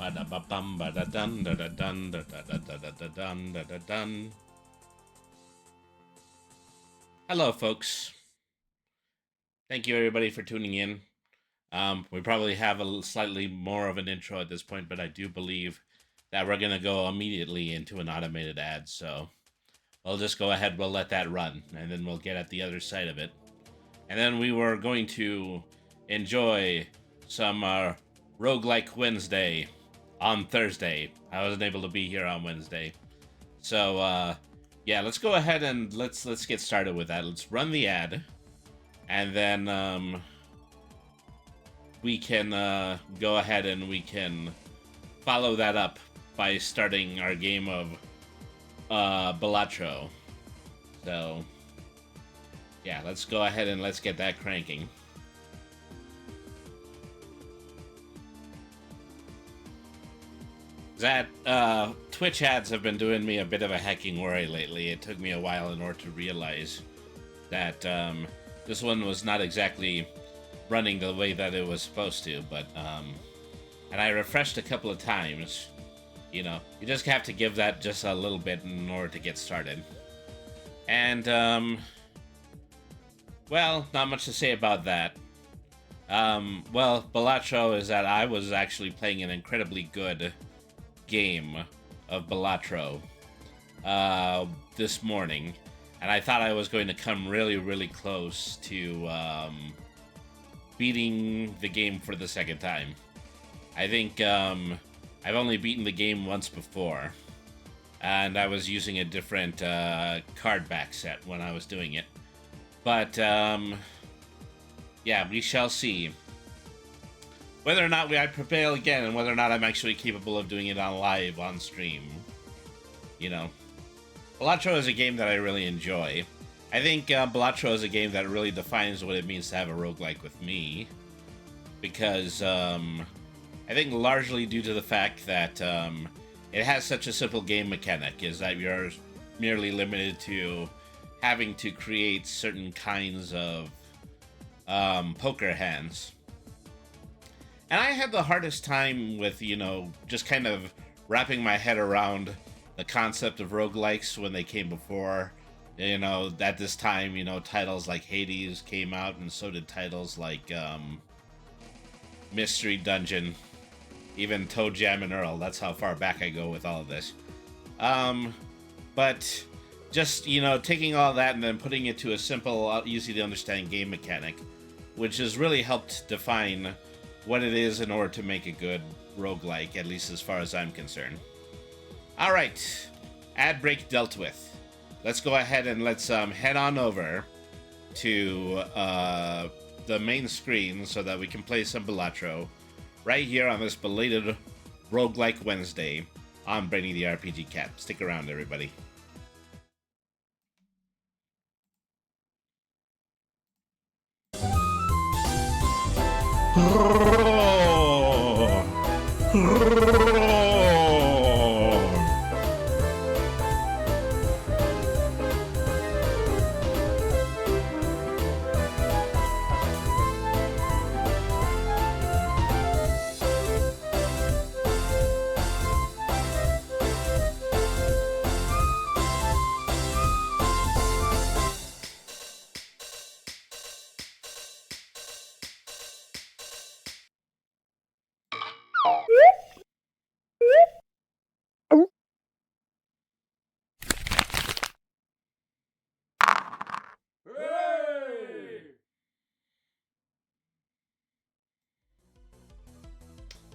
Ba-da-ba-bum, ba-da-dun, da-da-dun, da-da-da-da-da-dun, da-da-dun. Hello, folks. Thank you, everybody, for tuning in. We probably have slightly more of an intro at this point, but I do believe that we're going to go immediately into an automated ad, so we'll just go ahead, we'll let that run, and then we'll get at the other side of it. And then we were going to enjoy some WogueWike Wednesday on Thursday. I wasn't able to be here on Wednesday. So, yeah, let's go ahead and let's get started with that. Let's run the ad, and then we can go ahead and we can follow that up by starting our game of Balatro. So, yeah, let's go ahead and let's get that cranking. That Twitch ads have been doing me a bit of a hecking worry lately. It took me a while in order to realize that this one was not exactly running the way that it was supposed to, but and I refreshed a couple of times. You know, you just have to give that just a little bit in order to get started. And well, not much to say about that. Well, Balatro is that I was actually playing an incredibly good game of Balatro this morning, and I thought I was going to come really close to beating the game for the second time. I think I've only beaten the game once before, and I was using a different card back set when I was doing it. But yeah, we shall see whether or not I prevail again, and whether or not I'm actually capable of doing it on live, on stream. You know, Balatro is a game that I really enjoy. I think Balatro is a game that really defines what it means to have a roguelike with me. Because I think largely due to the fact that it has such a simple game mechanic, is that you're merely limited to having to create certain kinds of poker hands. And I had the hardest time with, you know, just kind of wrapping my head around the concept of roguelikes when they came before. You know, at this time, you know, titles like Hades came out, and so did titles like Mystery Dungeon, even Toe Jam and Earl. That's how far back I go with all of this. But just, you know, taking all that and then putting it to a simple, easy to understand game mechanic, which has really helped define what it is in order to make a good roguelike, at least as far as I'm concerned. Alright, ad break dealt with. Let's go ahead and let's head on over to the main screen so that we can play some Balatro right here on this belated WogueWike Wednesday on Brainy the RPG Cat. Stick around, everybody.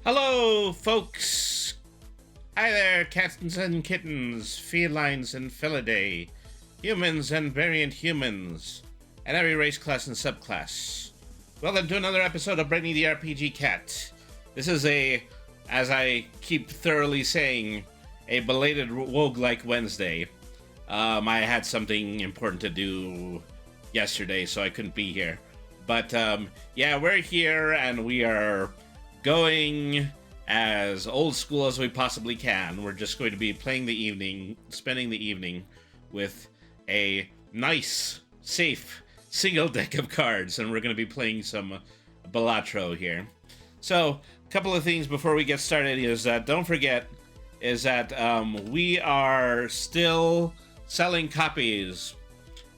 Hello, folks. Hi there, cats and kittens, felines and felidae, humans and variant humans, and every race, class, and subclass. Welcome to another episode of Brainy the RPG Cat. This is as I keep thoroughly saying, a belated WogueWike Wednesday. I had something important to do yesterday, so I couldn't be here. But, yeah, we're here, and we are going as old school as we possibly can. We're just going to be spending the evening with a nice, safe, single deck of cards, and we're going to be playing some Balatro here. So, couple of things before we get started is that don't forget is that we are still selling copies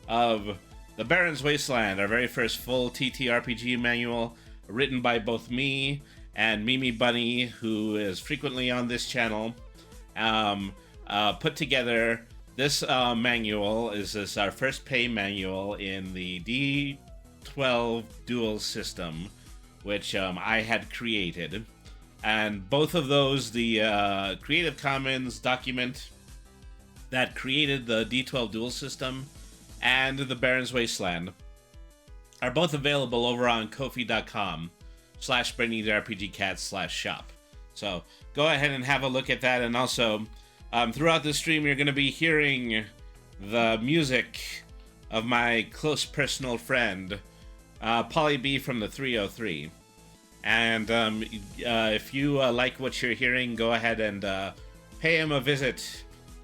of The Barrons Wasteland, our very first full TTRPG manual, written by both me and Mimi Bunny, who is frequently on this channel. Put together this manual is our first pay manual in the D12 dual system, which I had created. And both of those, the Creative Commons document that created the D12 dual system and the Barrons Wasteland, are both available over on Ko-fi.com/BrainEaterRPGCat/shop. So go ahead and have a look at that. And also, throughout the stream, you're going to be hearing the music of my close personal friend, Polly B from the 303. And if you like what you're hearing, go ahead and pay him a visit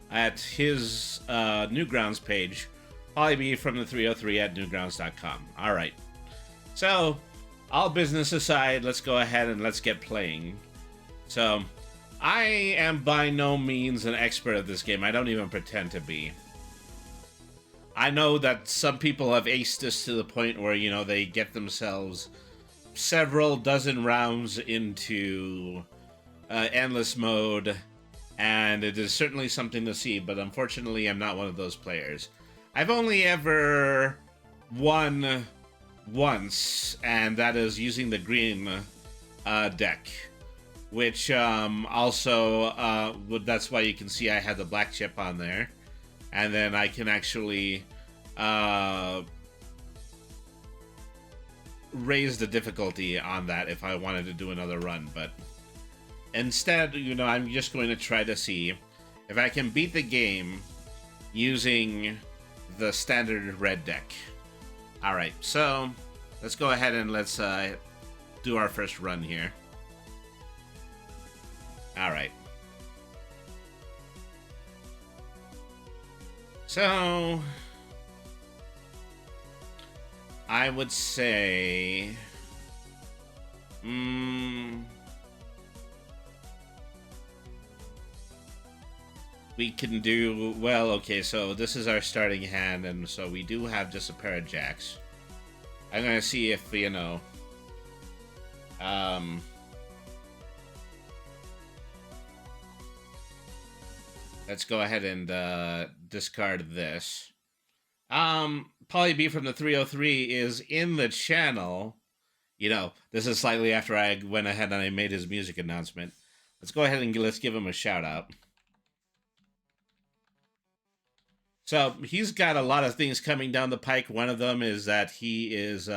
at his Newgrounds page, Polly B from the 303 at newgrounds.com. All right. So, all business aside, let's go ahead and let's get playing. So, I am by no means an expert at this game. I don't even pretend to be. I know that some people have aced this to the point where, you know, they get themselves several dozen rounds into endless mode, and it is certainly something to see, but unfortunately I'm not one of those players. I've only ever won once, and that is using the green deck, which also that's why you can see I had the black chip on there, and then I can actually raise the difficulty on that if I wanted to do another run. But instead, you know, I'm just going to try to see if I can beat the game using the standard red deck. Alright, so let's go ahead and let's do our first run here. Alright. So I would say we can do, well, okay, so this is our starting hand, and so we do have just a pair of jacks. I'm gonna see if, you know, let's go ahead and discard this. Polly B from the 303 is in the channel. You know, this is slightly after I went ahead and I made his music announcement. Let's go ahead and let's give him a shout out. So he's got a lot of things coming down the pike. One of them is that he is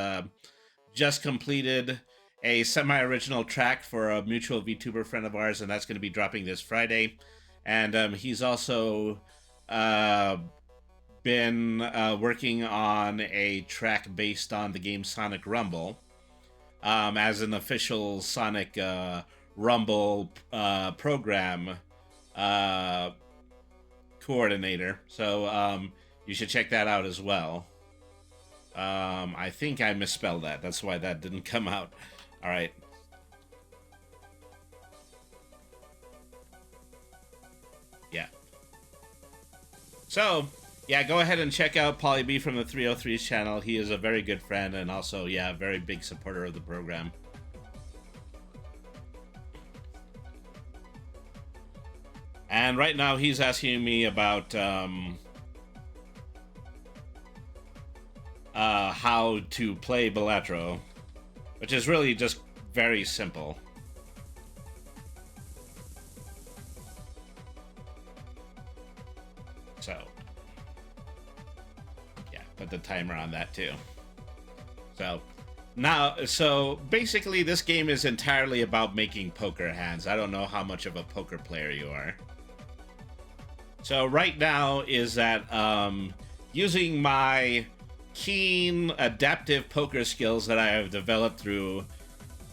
just completed a semi-original track for a mutual VTuber friend of ours, and that's going to be dropping this Friday. And he's also been working on a track based on the game Sonic Rumble as an official Sonic Rumble program coordinator. So you should check that out as well. I think I misspelled that. That's why that didn't come out. All right. Yeah. So, yeah, go ahead and check out Polly B from the 303's channel. He is a very good friend and also, yeah, a very big supporter of the program. And right now he's asking me about how to play Balatro, which is really just very simple. So, yeah, put the timer on that too. So, now, so basically this game is entirely about making poker hands. I don't know how much of a poker player you are. So right now is that using my keen adaptive poker skills that I have developed through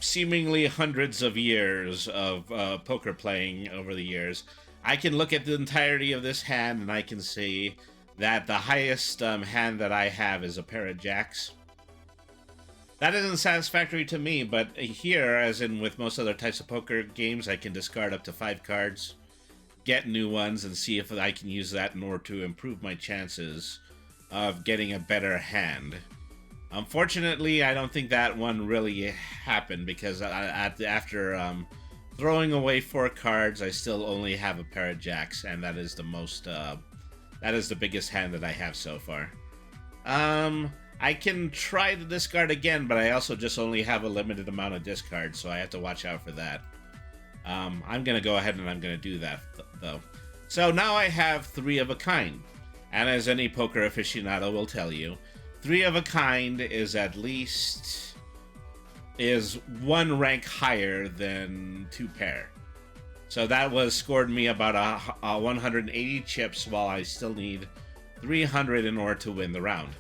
seemingly hundreds of years of poker playing over the years, I can look at the entirety of this hand and I can see that the highest hand that I have is a pair of jacks. That isn't satisfactory to me, but here, as in with most other types of poker games, I can discard up to 5 cards, get new ones, and see if I can use that in order to improve my chances of getting a better hand. Unfortunately, I don't think that one really happened because after throwing away 4 cards, I still only have a pair of jacks, and that is the most, that is the biggest hand that I have so far. I can try to discard again, but I also just only have a limited amount of discards, so I have to watch out for that. I'm going to go ahead and I'm going to do that, though. So now I have 3 of a kind. And as any poker aficionado will tell you, 3 of a kind is at least... is 1 rank higher than 2 pair. So that was scored me about a 180 chips, while I still need 300 in order to win the round.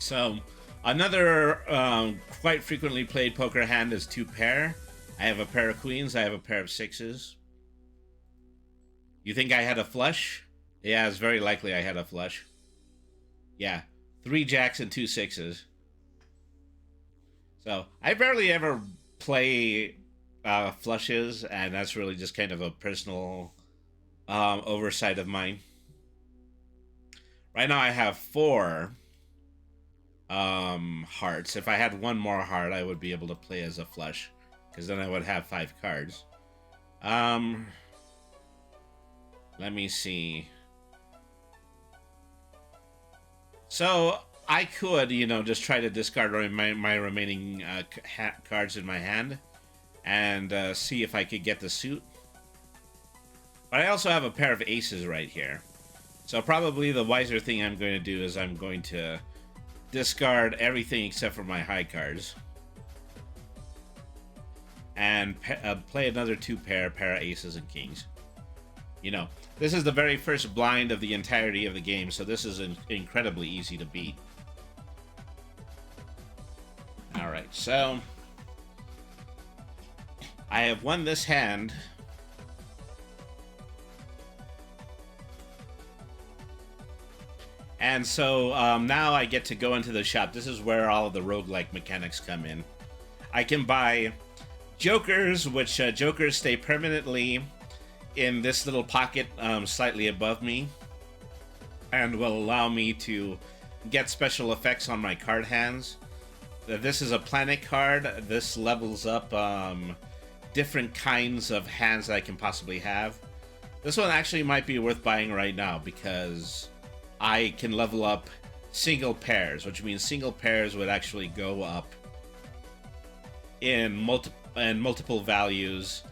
So another quite frequently played poker hand is 2 pair. I have a pair of queens, I have a pair of 6s. You think I had a flush? Yeah, it's very likely I had a flush. Yeah, 3 jacks and 2 6s. So I barely ever play flushes, and that's really just kind of a personal oversight of mine. Right now I have 4 hearts. If I had 1 more heart, I would be able to play as a flush, because then I would have 5 cards. Let me see. So I could, you know, just try to discard my remaining cards in my hand and see if I could get the suit. But I also have a pair of aces right here. So probably the wiser thing I'm going to do is I'm going to discard everything except for my high cards. And play another 2 pair of aces and kings. You know, this is the very first blind of the entirety of the game, so this is incredibly easy to beat. Alright, so I have won this hand. And so now I get to go into the shop. This is where all of the roguelike mechanics come in. I can buy jokers, which jokers stay permanently in this little pocket slightly above me and will allow me to get special effects on my card hands. This is a planet card. This levels up different kinds of hands that I can possibly have. This one actually might be worth buying right now because I can level up single pairs, which means single pairs would actually go up in multiple values.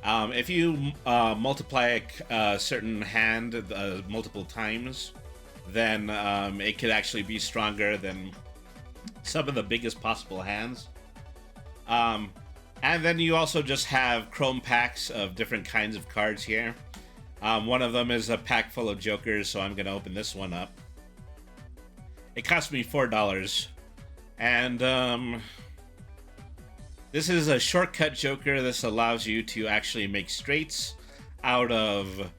If you multiply a certain hand multiple times, then it could actually be stronger than some of the biggest possible hands. And then you also just have chrome packs of different kinds of cards here. One of them is a pack full of jokers, so I'm going to open this one up. It cost me $4. And this is a shortcut joker. This allows you to actually make straights out of,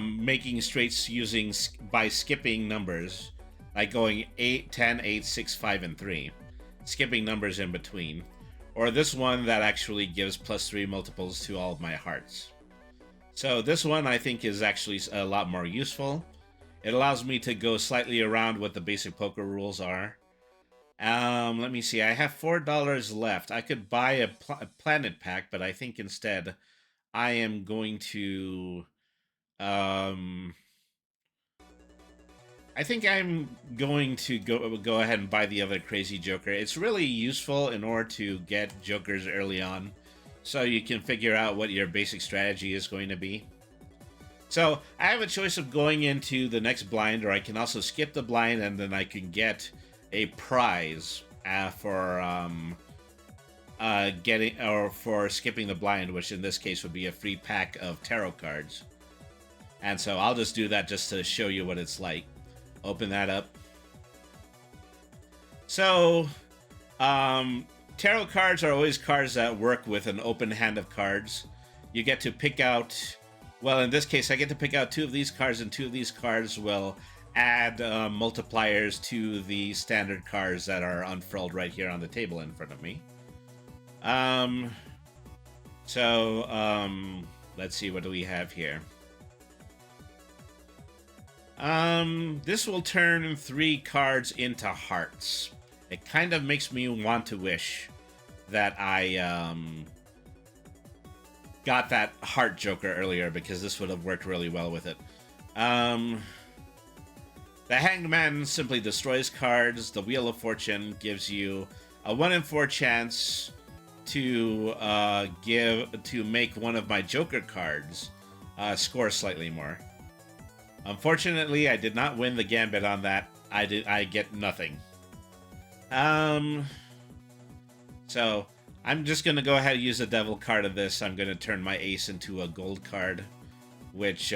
making straights by skipping numbers, like going 8, 10, 8, 6, 5, and 3, skipping numbers in between. Or this one that actually gives +3 multiples to all of my hearts. So this one I think is actually a lot more useful. It allows me to go slightly around what the basic poker rules are. Let me see. I have $4 left. I could buy a planet pack, but I think instead I am going to... I think I'm going to go ahead and buy the other crazy joker. It's really useful in order to get jokers early on, so you can figure out what your basic strategy is going to be. So I have a choice of going into the next blind, or I can also skip the blind and then I can get a prize for skipping the blind, which in this case would be a free pack of tarot cards. And so I'll just do that just to show you what it's like. Open that up. So tarot cards are always cards that work with an open hand of cards. You get to pick out, well, in this case I get to pick out 2 of these cards, and 2 of these cards will add multipliers to the standard cards that are unfurled right here on the table in front of me. Let's see, what do we have here? This will turn 3 cards into hearts. It kind of makes me want to wish that I got that heart joker earlier, because this would have worked really well with it. The Hanged Man simply destroys cards. The Wheel of Fortune gives you a 1 in 4 chance to make one of my joker cards score slightly more. Unfortunately, I did not win the gambit on that. I get nothing. So I'm just gonna go ahead and use a devil card of this. I'm gonna turn my ace into a gold card, which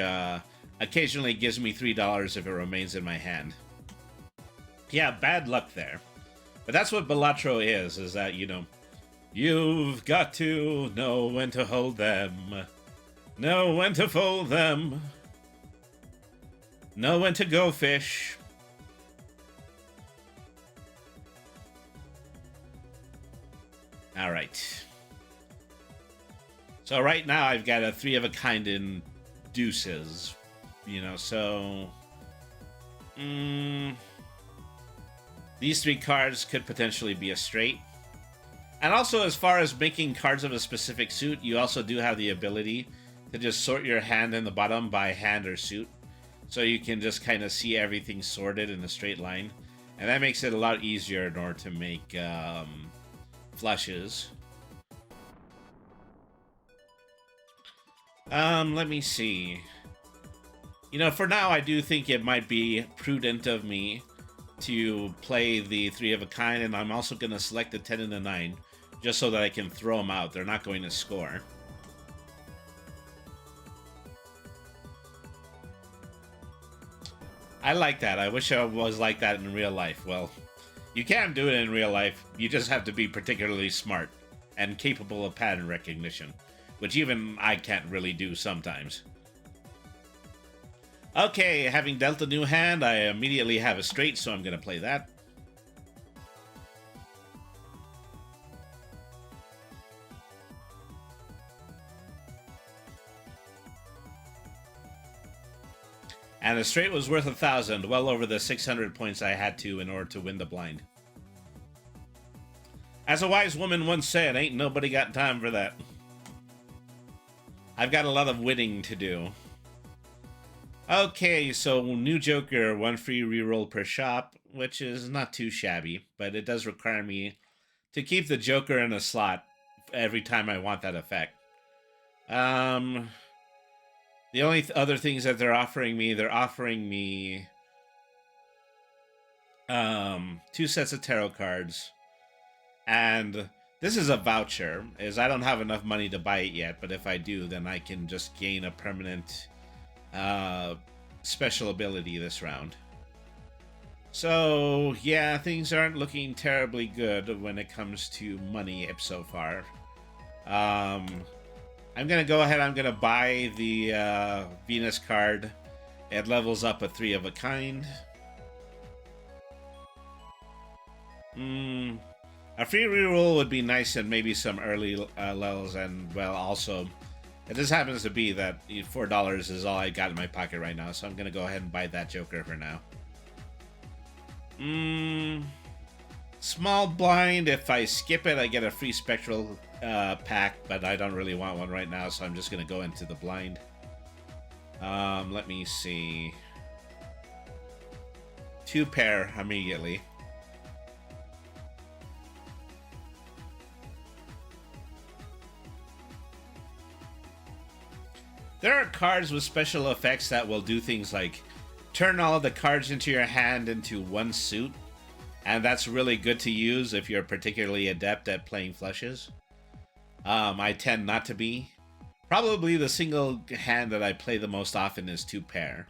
occasionally gives me $3 if it remains in my hand. Yeah, bad luck there. But that's what Balatro is that, you know, you've got to know when to hold them, know when to fold them, know when to go fish. All right. So right now I've got a 3 of a kind in deuces, you know, so these 3 cards could potentially be a straight. And also, as far as making cards of a specific suit, you also do have the ability to just sort your hand in the bottom by hand or suit. So you can just kind of see everything sorted in a straight line. And that makes it a lot easier in order to make flushes. Let me see. You know, for now, I do think it might be prudent of me to play the 3 of a kind, and I'm also going to select the 10 and the 9, just so that I can throw them out. They're not going to score. I like that. I wish I was like that in real life. Well, you can do it in real life. You just have to be particularly smart and capable of pattern recognition, which even I can't really do sometimes. Okay, having dealt a new hand, I immediately have a straight, so I'm going to play that. And the straight was worth 1,000, well over the 600 points I had to in order to win the blind. As a wise woman once said, ain't nobody got time for that. I've got a lot of winning to do. Okay, so new Joker, 1 free reroll per shop, which is not too shabby, but it does require me to keep the Joker in a slot every time I want that effect. The only other things that they're offering me 2 sets of tarot cards, and this is a voucher, as I don't have enough money to buy it yet, but if I do, then I can just gain a permanent special ability this round. So yeah, things aren't looking terribly good when it comes to money so far. I'm gonna go ahead, I'm gonna buy the Venus card. It levels up a 3 of a kind. A free reroll would be nice, and maybe some early levels, and well, also it just happens to be that $4 is all I got in my pocket right now, so I'm gonna go ahead and buy that Joker for now. Small blind. If I skip it, I get a free spectral pack, but I don't really want one right now, so I'm just gonna go into the blind. Let me see. 2 pair immediately. There are cards with special effects that will do things like turn all of the cards into your hand into 1 suit, and that's really good to use if you're particularly adept at playing flushes. I tend not to be. Probably the single hand that I play the most often is 2 pair,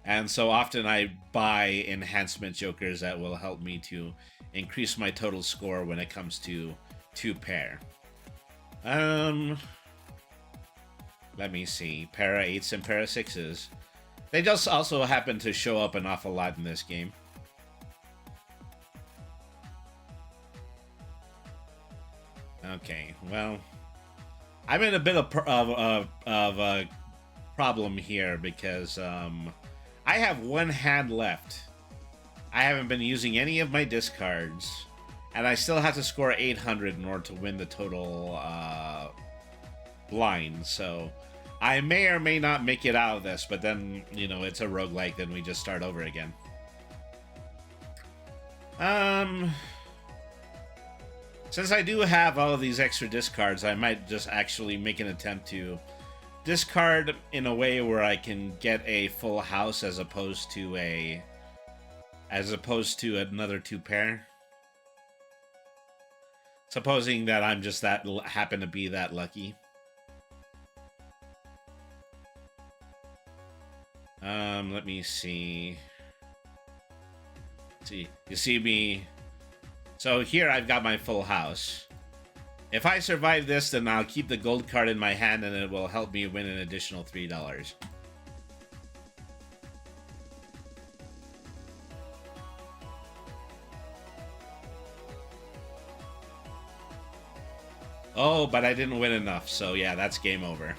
and so often I buy enhancement jokers that will help me to increase my total score when it comes to 2 pair. Let me see. Para 8s and para 6s. They just also happen to show up an awful lot in this game. Okay, well, I'm in a bit of a problem here because I have one hand left. I haven't been using any of my discards, and I still have to score 800 in order to win the total blind. So I may or may not make it out of this, but then, you know, it's a roguelike, then we just start over again. Since I do have all of these extra discards, I might just actually make an attempt to discard in a way where I can get a full house as opposed to another 2 pair. Supposing that I'm just happen to be that lucky. Let me see. See, you see me. So here I've got my full house. If I survive this, then I'll keep the gold card in my hand and it will help me win an additional $3. Oh, but I didn't win enough, so yeah, that's game over.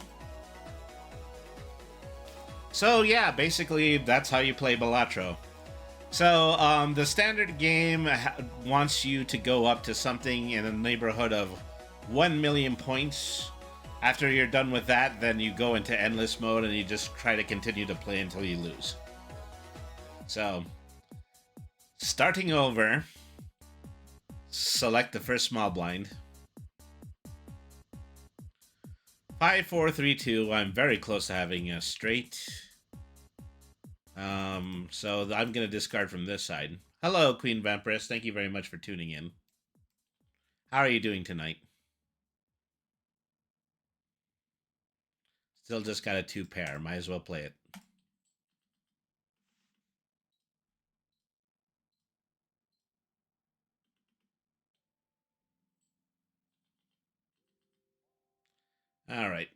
So yeah, basically that's how you play Balatro. So the standard game wants you to go up to something in the neighborhood of 1 million points. After you're done with that, then you go into endless mode and you just try to continue to play until you lose. So, starting over, select the first small blind. 5, 4, 3, 2. I'm very close to having a straight. So I'm going to discard from this side. Hello, Queen Vampiress. Thank you very much for tuning in. How are you doing tonight? Still just got a 2 pair. Might as well play it. All right.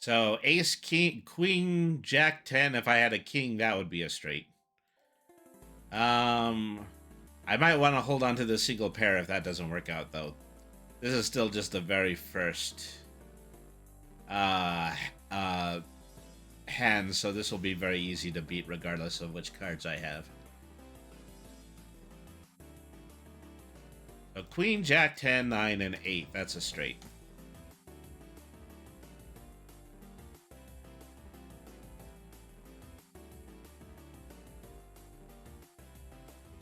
So ace, king, queen, jack 10. If I had a king, that would be a straight. I might want to hold on to the single pair if that doesn't work out, though. This is still just the very first hand, so this will be very easy to beat regardless of which cards I have. So queen, jack 10, 9, and 8. That's a straight.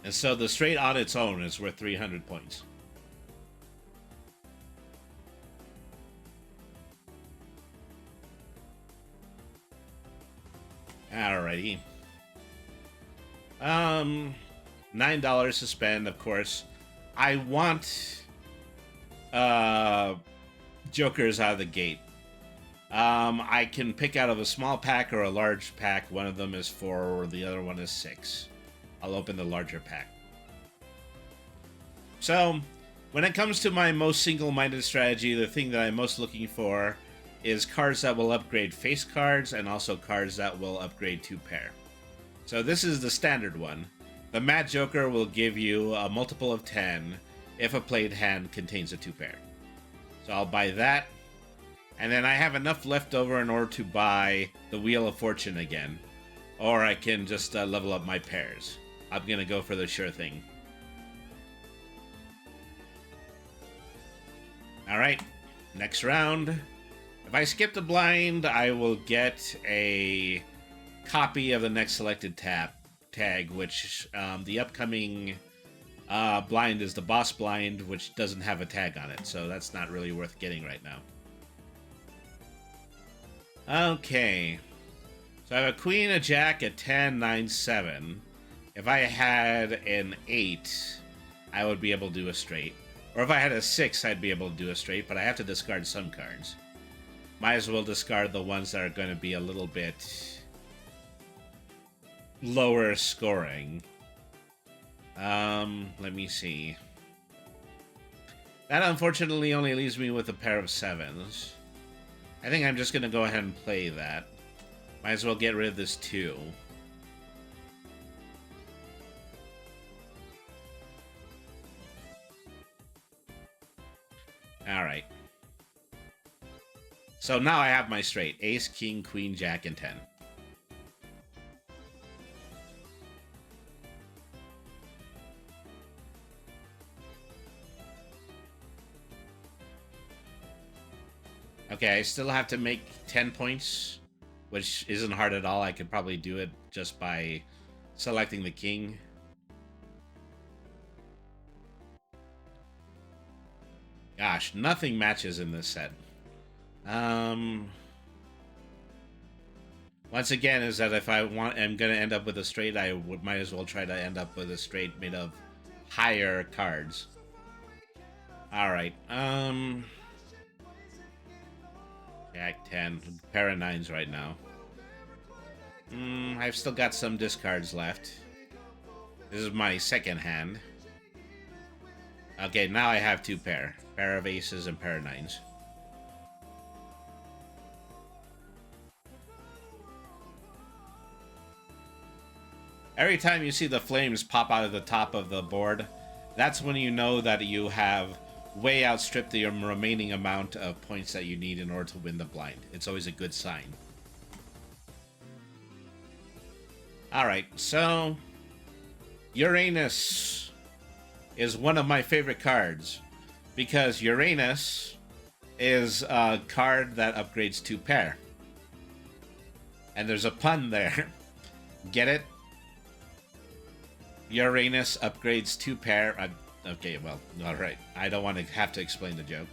And so the straight on its own is worth 300 points. Alrighty. $9 to spend, of course. I want jokers out of the gate. I can pick out of a small pack or a large pack. One of them is 4, or the other one is 6. I'll open the larger pack. So, when it comes to my most single-minded strategy, the thing that I'm most looking for is cards that will upgrade face cards and also cards that will upgrade 2 pair. So this is the standard one. The Mad Joker will give you a multiple of 10 if a played hand contains a 2 pair. So I'll buy that. And then I have enough left over in order to buy the Wheel of Fortune again. Or I can just level up my pairs. I'm going to go for the sure thing. Alright, next round. If I skip the blind, I will get a copy of the next selected tag, which the upcoming blind is the boss blind, which doesn't have a tag on it, so that's not really worth getting right now. Okay. So I have a queen, a jack, a 10, 9, 7. If I had an 8, I would be able to do a straight. Or if I had a 6, I'd be able to do a straight, but I have to discard some cards. Might as well discard the ones that are going to be a little bit lower scoring. Let me see. That unfortunately only leaves me with a pair of 7s. I think I'm just going to go ahead and play that. Might as well get rid of this 2. Alright. So now I have my straight. Ace, king, queen, jack, and 10. Okay, I still have to make 10 points, which isn't hard at all. I could probably do it just by selecting the king. Gosh, nothing matches in this set. Once again, is that if I'm going to end up with a straight, might as well try to end up with a straight made of higher cards. All right. Jack 10, pair of 9s right now. I've still got some discards left. This is my second hand. Okay, now I have 2 pair of aces and pair of 9s. Every time you see the flames pop out of the top of the board, that's when you know that you have way outstripped the remaining amount of points that you need in order to win the blind. It's always a good sign. Alright, so Uranus is one of my favorite cards because Uranus is a card that upgrades 2 pair. And there's a pun there. Get it? Uranus upgrades 2 pair. Okay, well, alright. I don't want to have to explain the joke.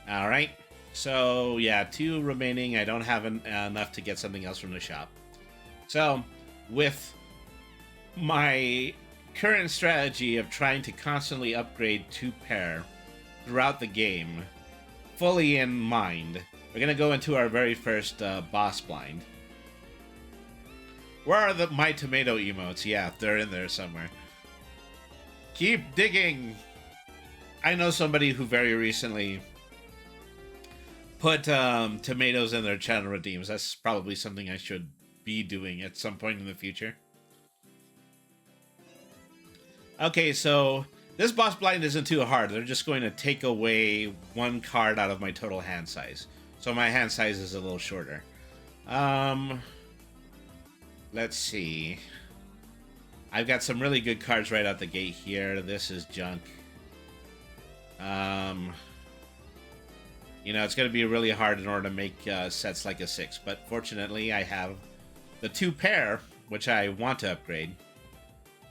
Alright. So, yeah, 2 remaining. I don't have enough to get something else from the shop. So, with my current strategy of trying to constantly upgrade 2 pair throughout the game, fully in mind, we're going to go into our very first boss blind. Where are my tomato emotes? Yeah, they're in there somewhere. Keep digging! I know somebody who very recently put tomatoes in their channel redeems. That's probably something I should be doing at some point in the future. Okay, so this boss blind isn't too hard. They're just going to take away 1 card out of my total hand size. So my hand size is a little shorter. Let's see. I've got some really good cards right out the gate here. This is junk. You know, it's going to be really hard in order to make sets like a 6. But fortunately, I have the 2 pair, which I want to upgrade.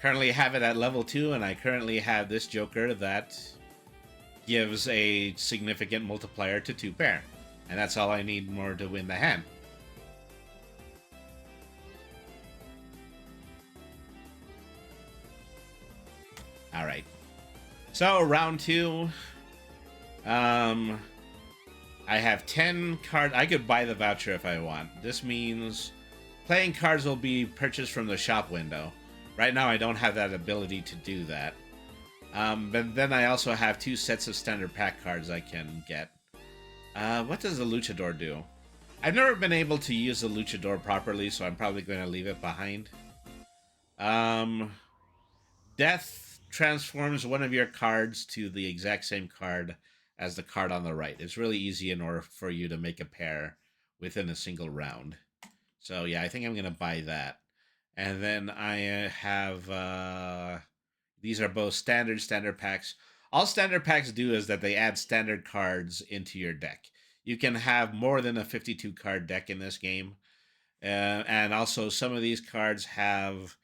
Currently have it at level 2, and I currently have this Joker that gives a significant multiplier to 2 pair. And that's all I need in order to win the hand. Alright. So, round 2. I have 10 cards. I could buy the voucher if I want. This means playing cards will be purchased from the shop window. Right now, I don't have that ability to do that. But then I also have 2 sets of standard pack cards I can get. What does the Luchador do? I've never been able to use the Luchador properly, so I'm probably going to leave it behind. Death transforms one of your cards to the exact same card as the card on the right. It's really easy in order for you to make a pair within a single round. So yeah, I think I'm going to buy that. And then I have... these are both standard packs. All standard packs do is that they add standard cards into your deck. You can have more than a 52 card deck in this game. And also some of these cards have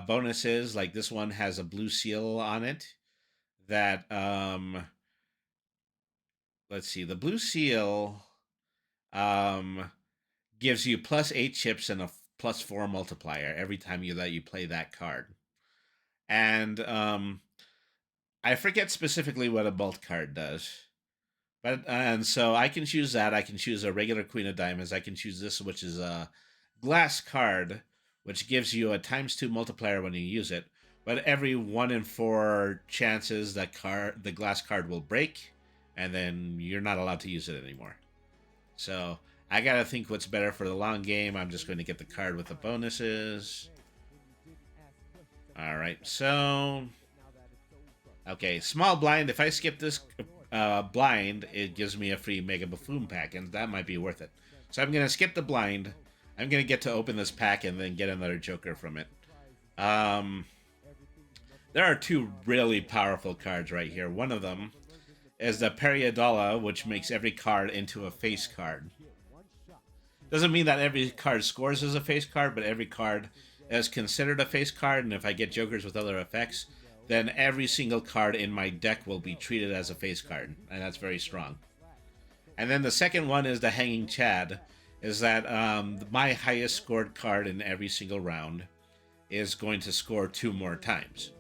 bonuses. Like this one has a blue seal on it that... let's see. The blue seal gives you +8 chips and a +4 multiplier every time you play that card. And I forget specifically what a bolt card does. But and so I can choose that. I can choose a regular Queen of Diamonds. I can choose this, which is a glass card, which gives you a ×2 multiplier when you use it. But every 1 in 4 chances that the glass card will break, and then you're not allowed to use it anymore. So I gotta think what's better for the long game. I'm just going to get the card with the bonuses. All right, so okay, small blind. If I skip this blind, it gives me a free Mega Buffoon pack, and that might be worth it. So I'm gonna skip the blind. I'm gonna get to open this pack and then get another Joker from it. There are two really powerful cards right here. One of them is the Periadola, which makes every card into a face card. Doesn't mean that every card scores as a face card, but every card is considered a face card, and if I get Jokers with other effects, then every single card in my deck will be treated as a face card, and that's very strong. And then the second one is the Hanging Chad, is that my highest scored card in every single round is going to score 2 more times.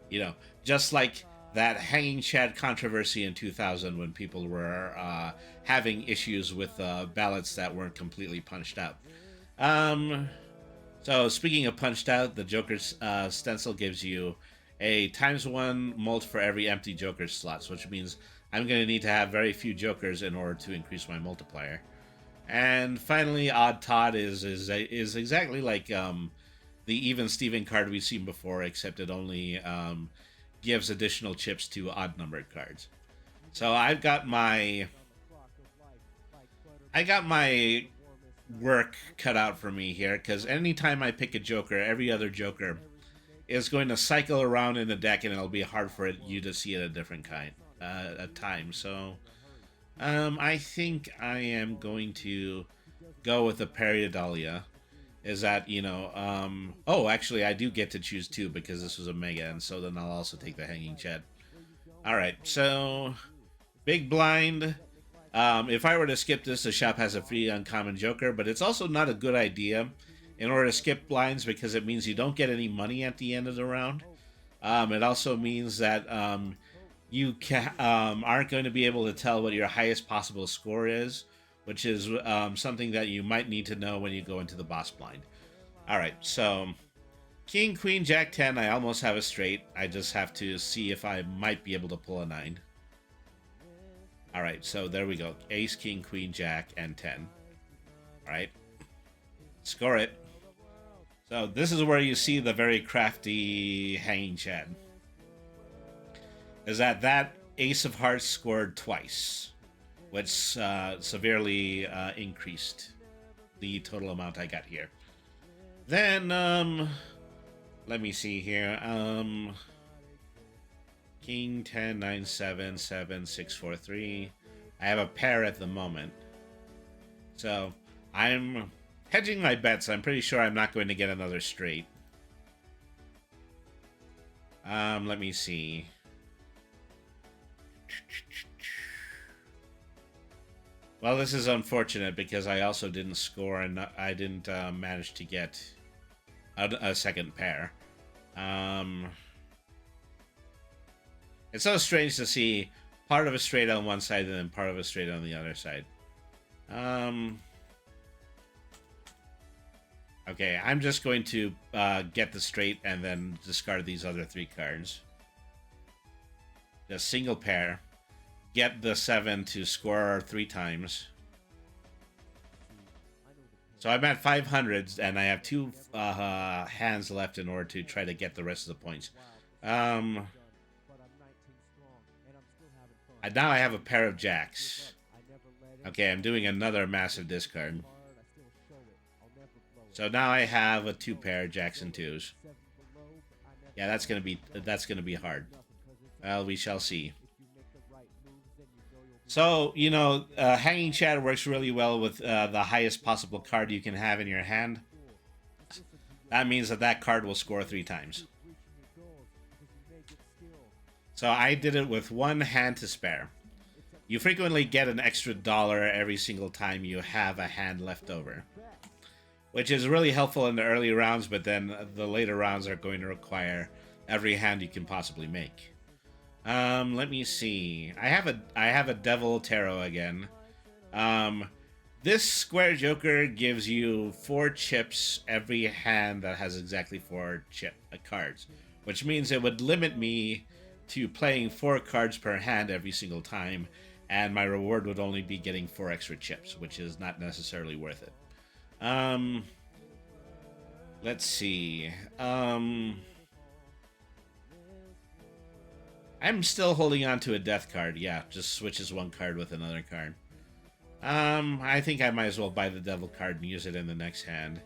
You know, just like that Hanging Chad controversy in 2000 when people were having issues with ballots that weren't completely punched out. So speaking of punched out, the Joker's stencil gives you a ×1 mult for every empty Joker slots, which means I'm going to need to have very few Jokers in order to increase my multiplier. And finally, Odd Todd is exactly like the Even Steven card we've seen before, except it only gives additional chips to odd-numbered cards. So I got my work cut out for me here, because anytime I pick a Joker, every other Joker is going to cycle around in the deck, and it'll be hard for you to see it a different time. So I think I am going to go with the Peridolia. Is that, you know, oh, actually, I do get to choose 2 because this was a Mega, and so then I'll also take the Hanging Chad. Alright, so big blind. If I were to skip this, the shop has a free uncommon Joker, but it's also not a good idea in order to skip blinds because it means you don't get any money at the end of the round. It also means that you aren't going to be able to tell what your highest possible score is, which is something that you might need to know when you go into the boss blind. Alright, so King, Queen, Jack, 10, I almost have a straight. I just have to see if I might be able to pull a 9. Alright, so there we go. Ace, King, Queen, Jack, and 10. Alright. Score it. So this is where you see the very crafty Hanging Chad. Is that Ace of Hearts scored twice, which severely increased the total amount I got here. Then, let me see here. King, 10, 9, 7, 7, 6, 4, 3. I have a pair at the moment. So, I'm hedging my bets. I'm pretty sure I'm not going to get another straight. Let me see. Well, this is unfortunate because I also didn't score and I didn't manage to get a second pair. It's so strange to see part of a straight on one side and then part of a straight on the other side. Okay, I'm just going to get the straight and then discard these other 3 cards. Just single pair. Get the 7 to score 3 times. So I'm at 500 and I have 2 hands left in order to try to get the rest of the points. Now I have a pair of jacks. Okay, I'm doing another massive discard. So now I have a 2 pair, jacks and 2s. Yeah, that's gonna be hard. Well, we shall see. So, you know, Hanging Chad works really well with the highest possible card you can have in your hand. That means that card will score 3 times. So I did it with 1 hand to spare. You frequently get an extra $1 every single time you have a hand left over, which is really helpful in the early rounds, but then the later rounds are going to require every hand you can possibly make. Let me see. I have a Devil Tarot again. This square joker gives you 4 chips every hand that has exactly 4 cards, which means it would limit me to playing 4 cards per hand every single time, and my reward would only be getting 4 extra chips, which is not necessarily worth it. Let's see. I'm still holding on to a death card. Yeah, just switches 1 card with another card. I think I might as well buy the devil card and use it in the next hand.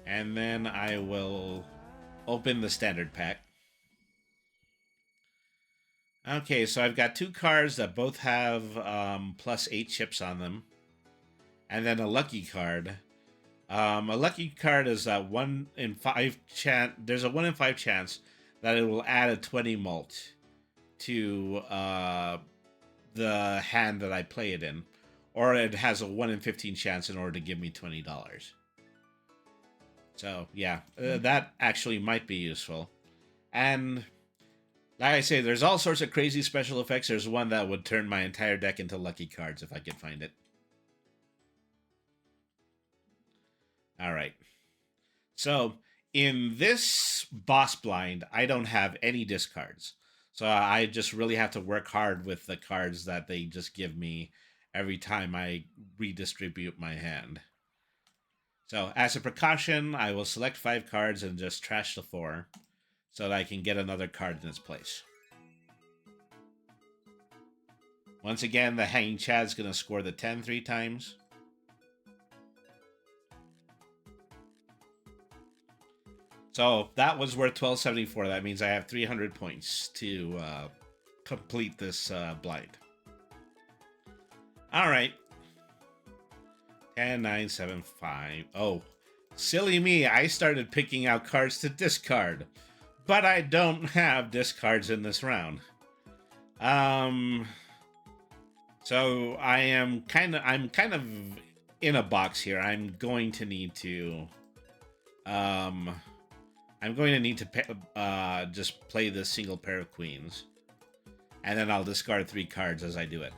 And then I will open the standard pack. Okay, so I've got 2 cards that both have plus 8 chips on them. And then a lucky card. A lucky card is that 1 in 5 chance. There's a 1 in 5 chance that it will add a 20 mult to the hand that I play it in. Or it has a 1 in 15 chance in order to give me $20. So, yeah, that actually might be useful. And, like I say, there's all sorts of crazy special effects. There's one that would turn my entire deck into lucky cards if I could find it. Alright. So, in this boss blind, I don't have any discards. So I just really have to work hard with the cards that they just give me every time I redistribute my hand. So as a precaution, I will select 5 cards and just trash the 4 so that I can get another card in its place. Once again, the Hanging Chad's going to score the 10 3 times. So that was worth $12.74. That means I have 300 points to complete this blind. All right. 10, 9, 7, 5. Oh, silly me. I started picking out cards to discard. But I don't have discards in this round. So I'm kind of in a box here. I'm going to need to just play this single pair of queens. And then I'll discard 3 cards as I do it.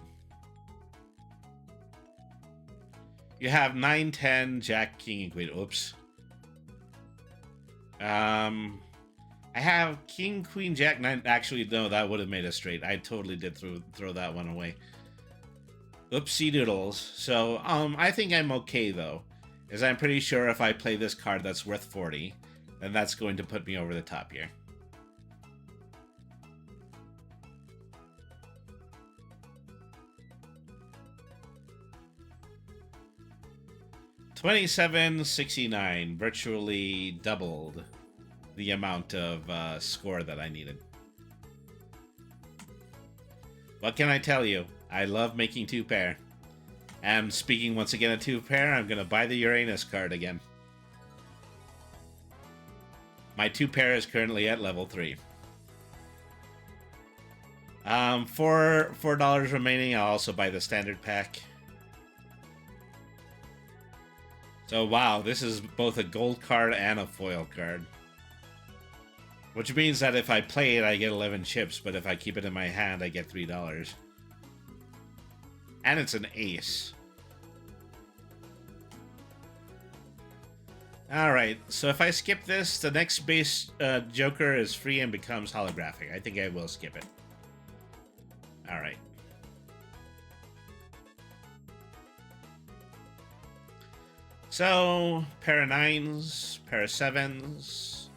You have 9, 10, Jack, King, and Queen. Oops. I have King, Queen, Jack, 9. Actually, no, that would have made us straight. I totally did throw that one away. Oopsie doodles. So, I think I'm okay, though. Because I'm pretty sure if I play this card that's worth 40, then that's going to put me over the top here. $27.69, virtually doubled the amount of score that I needed. What can I tell you? I love making 2-pair. And speaking once again of 2-pair, I'm going to buy the Uranus card again. My 2-pair is currently at level 3. $4 remaining. I'll also buy the standard pack. So, wow, this is both a gold card and a foil card. Which means that if I play it, I get 11 chips, but if I keep it in my hand, I get $3. And it's an ace. Alright, so if I skip this, the next base Joker is free and becomes holographic. I think I will skip it. Alright. So, pair of 9s, pair of 7s.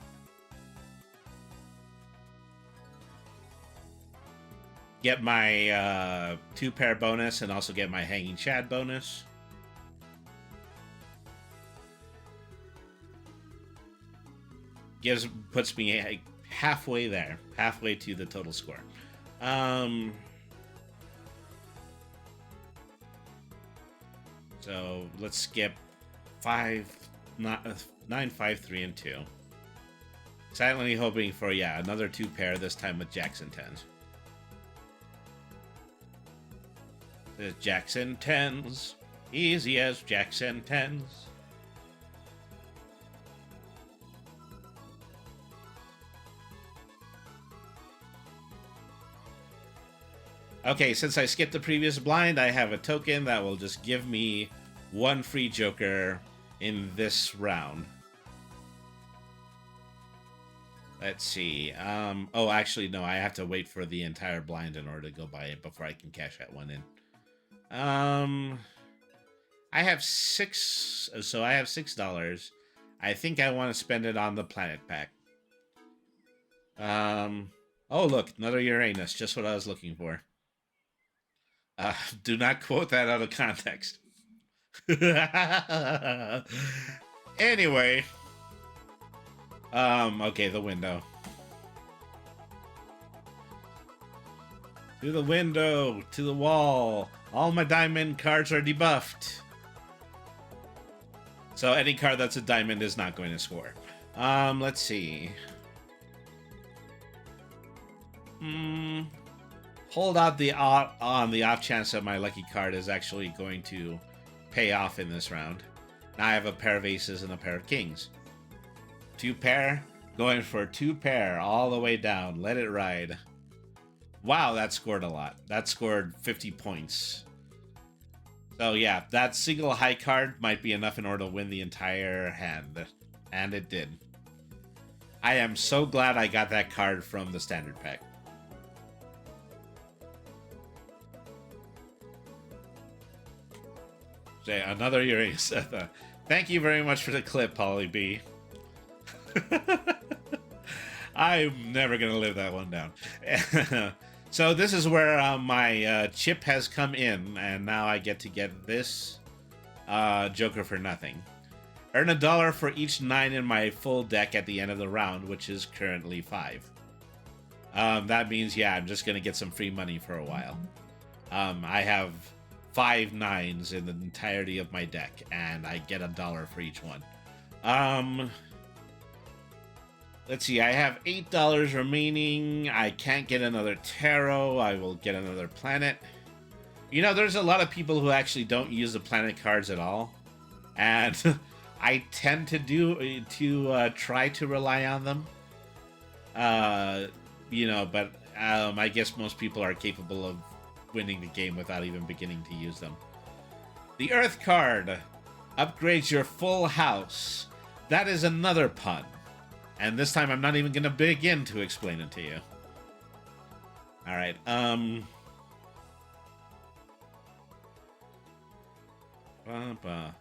Get my 2-pair bonus and also get my Hanging Chad bonus. Puts me halfway there, halfway to the total score. So let's skip 9, 5, 3, and 2. Silently hoping for another 2-pair, this time with Jacks and 10s. The Jacks and 10s, easy as Jacks and 10s. Okay, since I skipped the previous blind, I have a token that will just give me one free joker in this round. Let's see. Oh, actually, no. I have to wait for the entire blind in order to go buy it before I can cash that one in. I have six. So I have $6. I think I want to spend it on the planet pack. Oh, look, another Uranus. Just what I was looking for. Do not quote that out of context. Anyway. Okay, the window. To the window, to the wall. All my diamond cards are debuffed. So any card that's a diamond is not going to score. Let's see. Hold out on the off chance that my lucky card is actually going to pay off in this round. Now I have a pair of aces and a pair of kings. 2 pair, going for 2 pair all the way down. Let it ride. Wow, that scored a lot. That scored 50 points. So yeah, that single high card might be enough in order to win the entire hand. And it did. I am so glad I got that card from the standard pack. Okay, another Uranus. Thank you very much for the clip, Polly B. I'm never going to live that one down. So this is where my chip has come in, and now I get to get this Joker for nothing. Earn $1 for each 9 in my full deck at the end of the round, which is currently 5. That means, yeah, I'm just going to get some free money for a while. I have 5 9s in the entirety of my deck, and I get $1 for each one. Let's see, I have $8 remaining. I can't get another tarot. I will get another planet. You know, there's a lot of people who actually don't use the planet cards at all. And I tend to try to rely on them. You know, but I guess most people are capable of winning the game without even beginning to use them. The Earth card upgrades your full house. That is another pun. And this time I'm not even going to begin to explain it to you. Alright,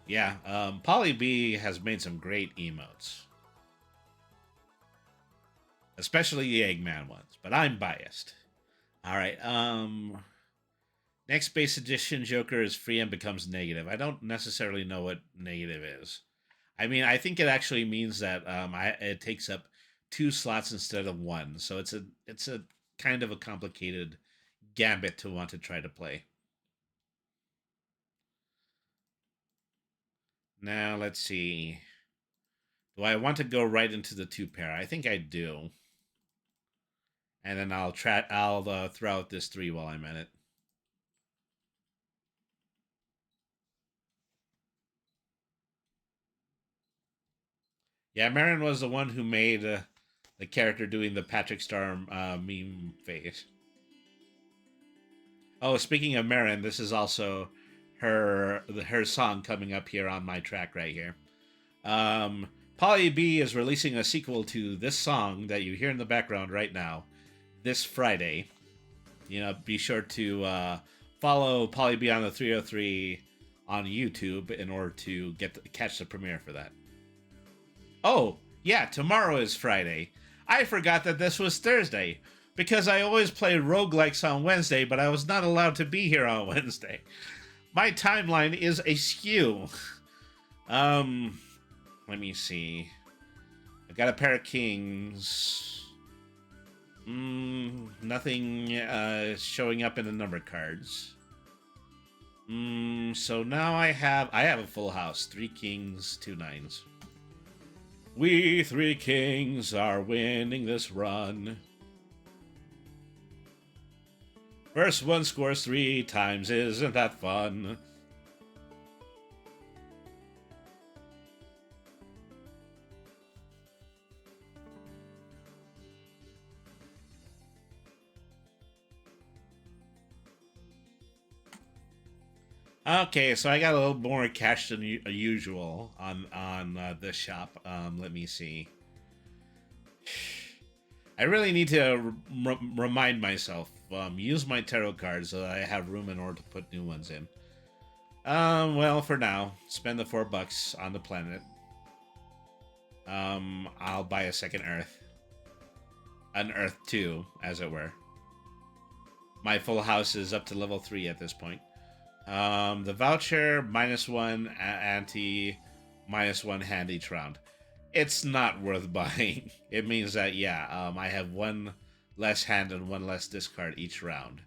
yeah, Polly B has made some great emotes. Especially the Eggman ones, but I'm biased. Alright, next base edition Joker is free and becomes negative. I don't necessarily know what negative is. I mean, I think it actually means that it takes up 2 slots instead of 1. So it's a kind of a complicated gambit to want to try to play. Now, let's see. Do I want to go right into the 2 pair? I think I do. And then I'll throw out this 3 while I'm at it. Yeah, Marin was the one who made the character doing the Patrick Star meme face. Oh, speaking of Marin, this is also her song coming up here on my track right here. Polly B is releasing a sequel to this song that you hear in the background right now this Friday. You know, be sure to follow Polly B on the 303 on YouTube in order to catch the premiere for that. Oh, yeah, tomorrow is Friday. I forgot that this was Thursday, because I always play roguelikes on Wednesday, but I was not allowed to be here on Wednesday. My timeline is askew. Let me see. I've got a pair of kings. Nothing showing up in the number cards. So now I have a full house. 3 kings, 2 9s. We 3 kings are winning this run. First one scores 3 times, isn't that fun? Okay, so I got a little more cash than usual on this shop. Let me see. I really need to remind myself. Use my tarot cards so that I have room in order to put new ones in. Well, for now, spend the $4 on the planet. I'll buy a second Earth. An Earth 2, as it were. My full house is up to level 3 at this point. The voucher, -1 ante, -1 hand each round. It's not worth buying. It means that, yeah, I have one less hand and one less discard each round.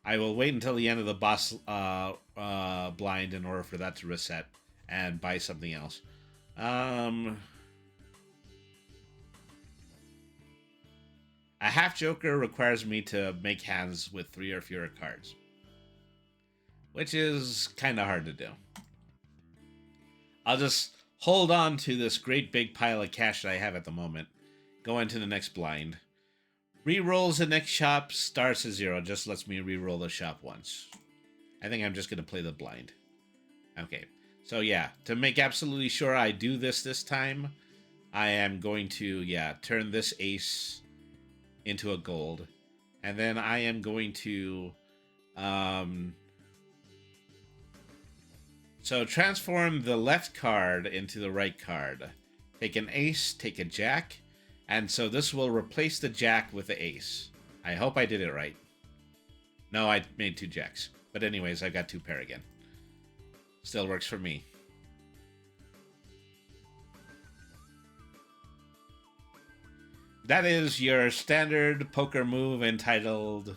I will wait until the end of the boss blind in order for that to reset and buy something else. A half Joker requires me to make hands with 3 or fewer cards, which is kind of hard to do. I'll just hold on to this great big pile of cash that I have at the moment. Go into the next blind. Rerolls the next shop, starts at 0. Just lets me reroll the shop once. I think I'm just going to play the blind. Okay, so yeah, to make absolutely sure I do this time, I am going to, yeah, turn this ace into a gold. And then I am going to... So transform the left card into the right card. Take an ace, take a jack, and so this will replace the jack with the ace. I hope I did it right. No, I made 2 jacks. But anyways, I got 2 pair again. Still works for me. That is your standard poker move entitled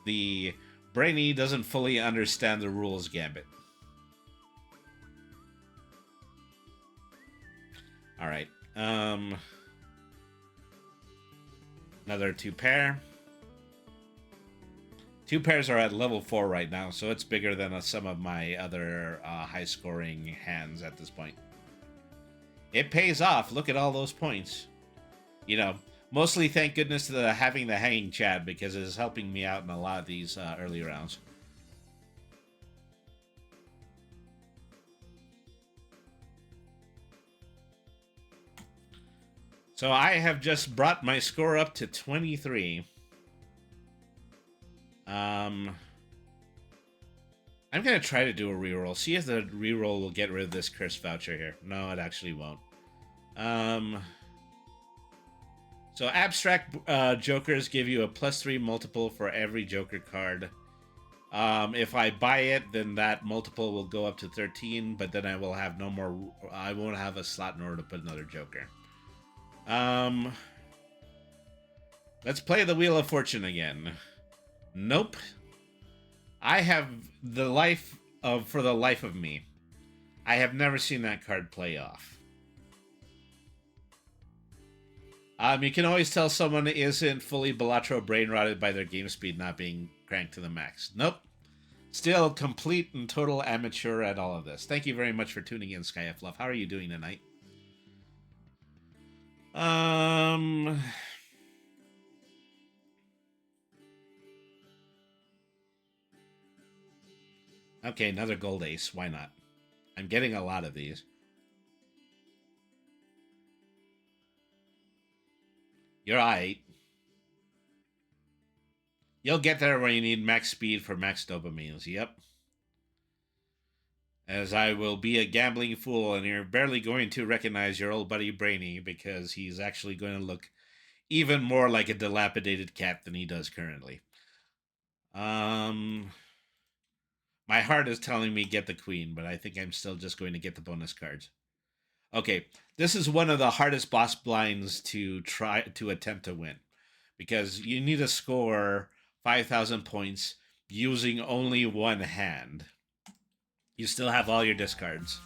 the Brainy Doesn't Fully Understand the Rules Gambit. All right. Another 2 pair. 2 pairs are at level 4 right now, so it's bigger than some of my other high-scoring hands at this point. It pays off. Look at all those points. You know, mostly thank goodness to having the Hanging Chad, because it is helping me out in a lot of these early rounds. So I have just brought my score up to 23. I'm going to try to do a reroll. See if the reroll will get rid of this cursed voucher here. No, it actually won't. So abstract jokers give you a +3 multiple for every joker card. If I buy it, then that multiple will go up to 13, but then I will have no more... I won't have a slot in order to put another joker. Let's play the Wheel of Fortune again. Nope. I have the life of... For the life of me, I have never seen that card play off. You can always tell someone isn't fully Balatro brain rotted by their game speed not being cranked to the max. Nope. Still complete and total amateur at all of this. Thank you very much for tuning in, SkyF Love. How are you doing tonight? Okay, another gold ace. Why not? I'm getting a lot of these. You're right. You'll get there when you need max speed for max dopamines. Yep. As I will be a gambling fool, and you're barely going to recognize your old buddy Brainy, because he's actually going to look even more like a dilapidated cat than he does currently. My heart is telling me get the queen, but I think I'm still just going to get the bonus cards. Okay, this is one of the hardest boss blinds to attempt to win, because you need to score 5,000 points using only one hand. You still have all your discards.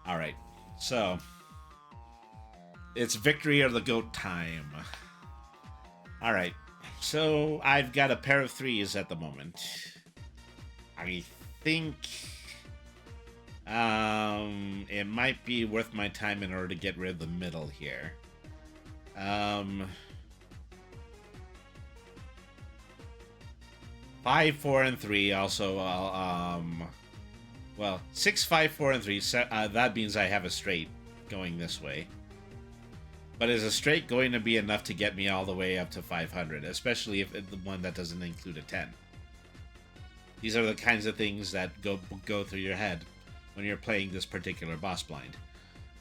All right, so it's victory or the goat time. All right, so I've got a pair of 3s at the moment. I think it might be worth my time in order to get rid of the middle here. 5, 4, and 3. Also, well, 6, 5, 4, and 3. That means I have a straight going this way. But is a straight going to be enough to get me all the way up to 500, especially if it's the one that doesn't include a 10? These are the kinds of things that go through your head when you're playing this particular boss blind.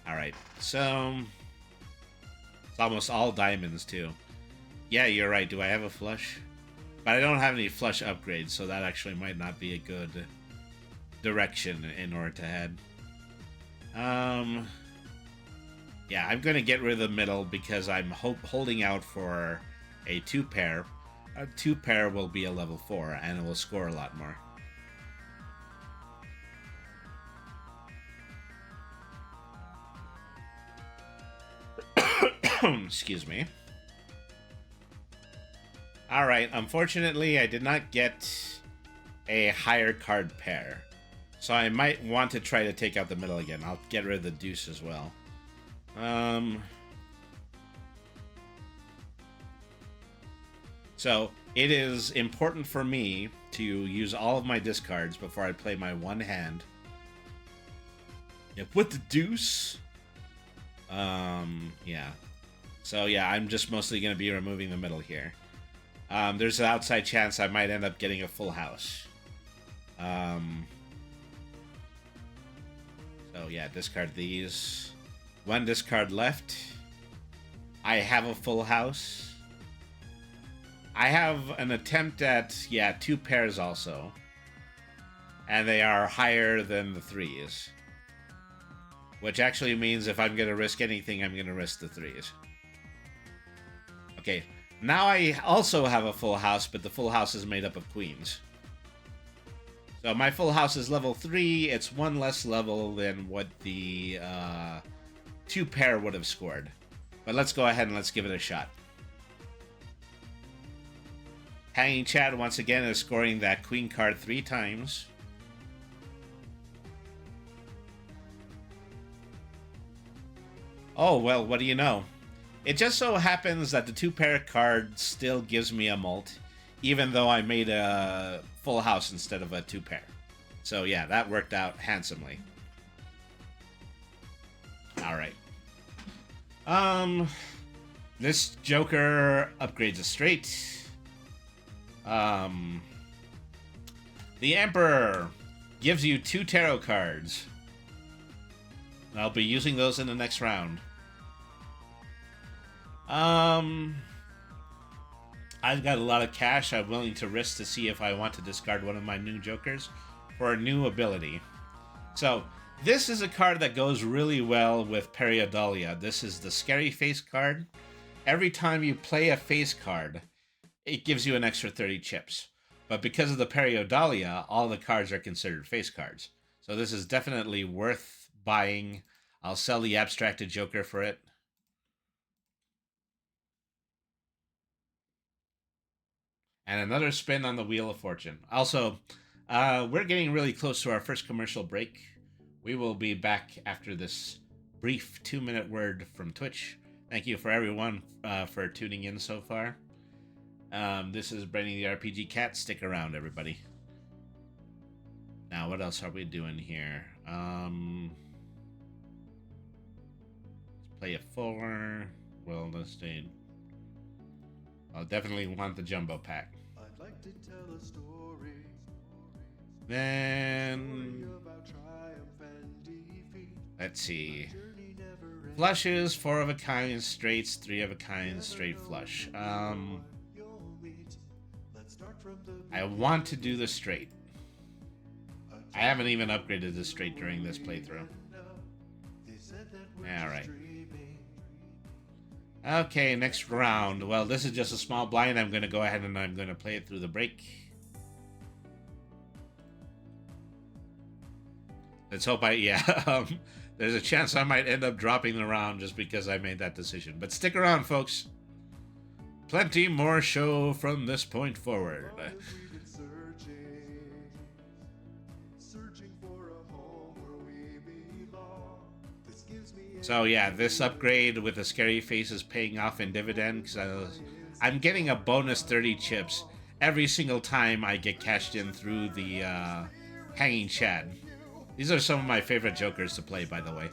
Alright, so... it's almost all diamonds, too. Yeah, you're right. Do I have a flush? But I don't have any flush upgrades, so that actually might not be a good direction in order to head. Yeah, I'm going to get rid of the middle because I'm holding out for a 2-pair. A 2-pair will be a level 4, and it will score a lot more. Excuse me. Alright, unfortunately, I did not get a higher card pair. So I might want to try to take out the middle again. I'll get rid of the deuce as well. So it is important for me to use all of my discards before I play my one hand. Yeah, with the deuce. Yeah. So yeah, I'm just mostly going to be removing the middle here. There's an outside chance I might end up getting a full house. So yeah, discard these. One discard left. I have a full house. I have an attempt at, yeah, 2 pairs also. And they are higher than the 3s. Which actually means if I'm going to risk anything, I'm going to risk the 3s. Okay, now I also have a full house, but the full house is made up of queens. So my full house is level 3. It's 1 less level than what the 2-pair would have scored. But let's go ahead and let's give it a shot. Hanging Chad once again is scoring that queen card 3 times. Oh, well, what do you know? It just so happens that the 2-pair card still gives me a mult, even though I made a full house instead of a 2-pair. So yeah, that worked out handsomely. Alright. This Joker upgrades a straight. The Emperor gives you 2 tarot cards. I'll be using those in the next round. I've got a lot of cash I'm willing to risk to see if I want to discard one of my new Jokers for a new ability. So, this is a card that goes really well with Periodalia. This is the Scary Face card. Every time you play a face card, it gives you an extra 30 chips. But because of the Periodalia, all the cards are considered face cards. So this is definitely worth buying. I'll sell the abstracted Joker for it. And another spin on the Wheel of Fortune. Also, we're getting really close to our first commercial break. We will be back after this brief 2-minute word from Twitch. Thank you for everyone for tuning in so far. This is Brandon the RPG Cat. Stick around, everybody. Now, what else are we doing here? Let's play a 4. Well, let's stay. I'll definitely want the jumbo pack. I'd like to tell a story. Then let's see. Flushes, 4 of a kind, straights, 3 of a kind, straight flush. I want to do the straight. I haven't even upgraded the straight during this playthrough. Alright. Okay, next round. Well, this is just a small blind. I'm going to go ahead and I'm going to play it through the break. Let's hope there's a chance I might end up dropping the round just because I made that decision. But stick around, folks. Plenty more show from this point forward. So yeah, this upgrade with the Scary Face is paying off in dividend because I'm getting a bonus 30 chips every single time I get cashed in through the Hanging Chad. These are some of my favorite jokers to play, by the way.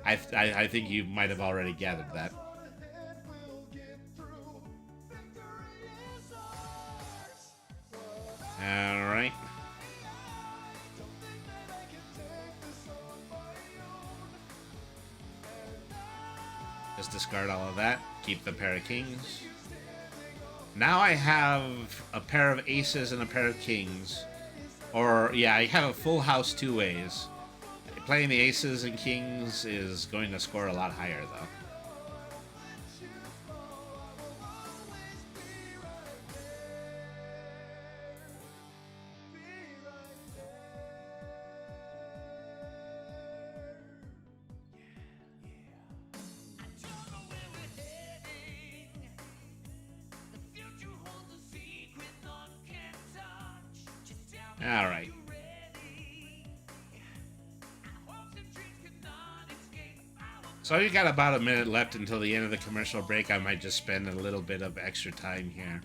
I think you might have already gathered that. Alright. Just discard all of that. Keep the pair of kings. Now I have a pair of aces and a pair of kings. Or, yeah, I have a full house two ways. Playing the aces and kings is going to score a lot higher, though. All right. So you got about a minute left until the end of the commercial break. I might just spend a little bit of extra time here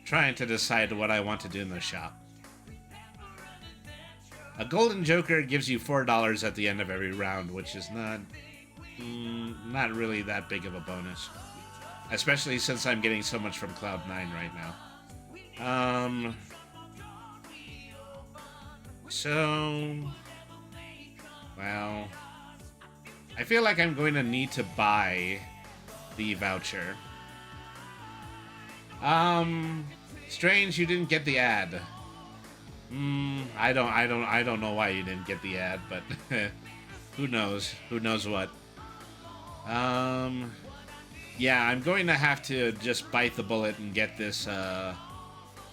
trying to decide what I want to do in the shop. A golden joker gives you $4 at the end of every round, which is not really that big of a bonus. Especially since I'm getting so much from Cloud9 right now. So, well, I feel like I'm going to need to buy the voucher. Strange, you didn't get the ad. I don't know why you didn't get the ad, but who knows? Who knows what? Yeah, I'm going to have to just bite the bullet and get this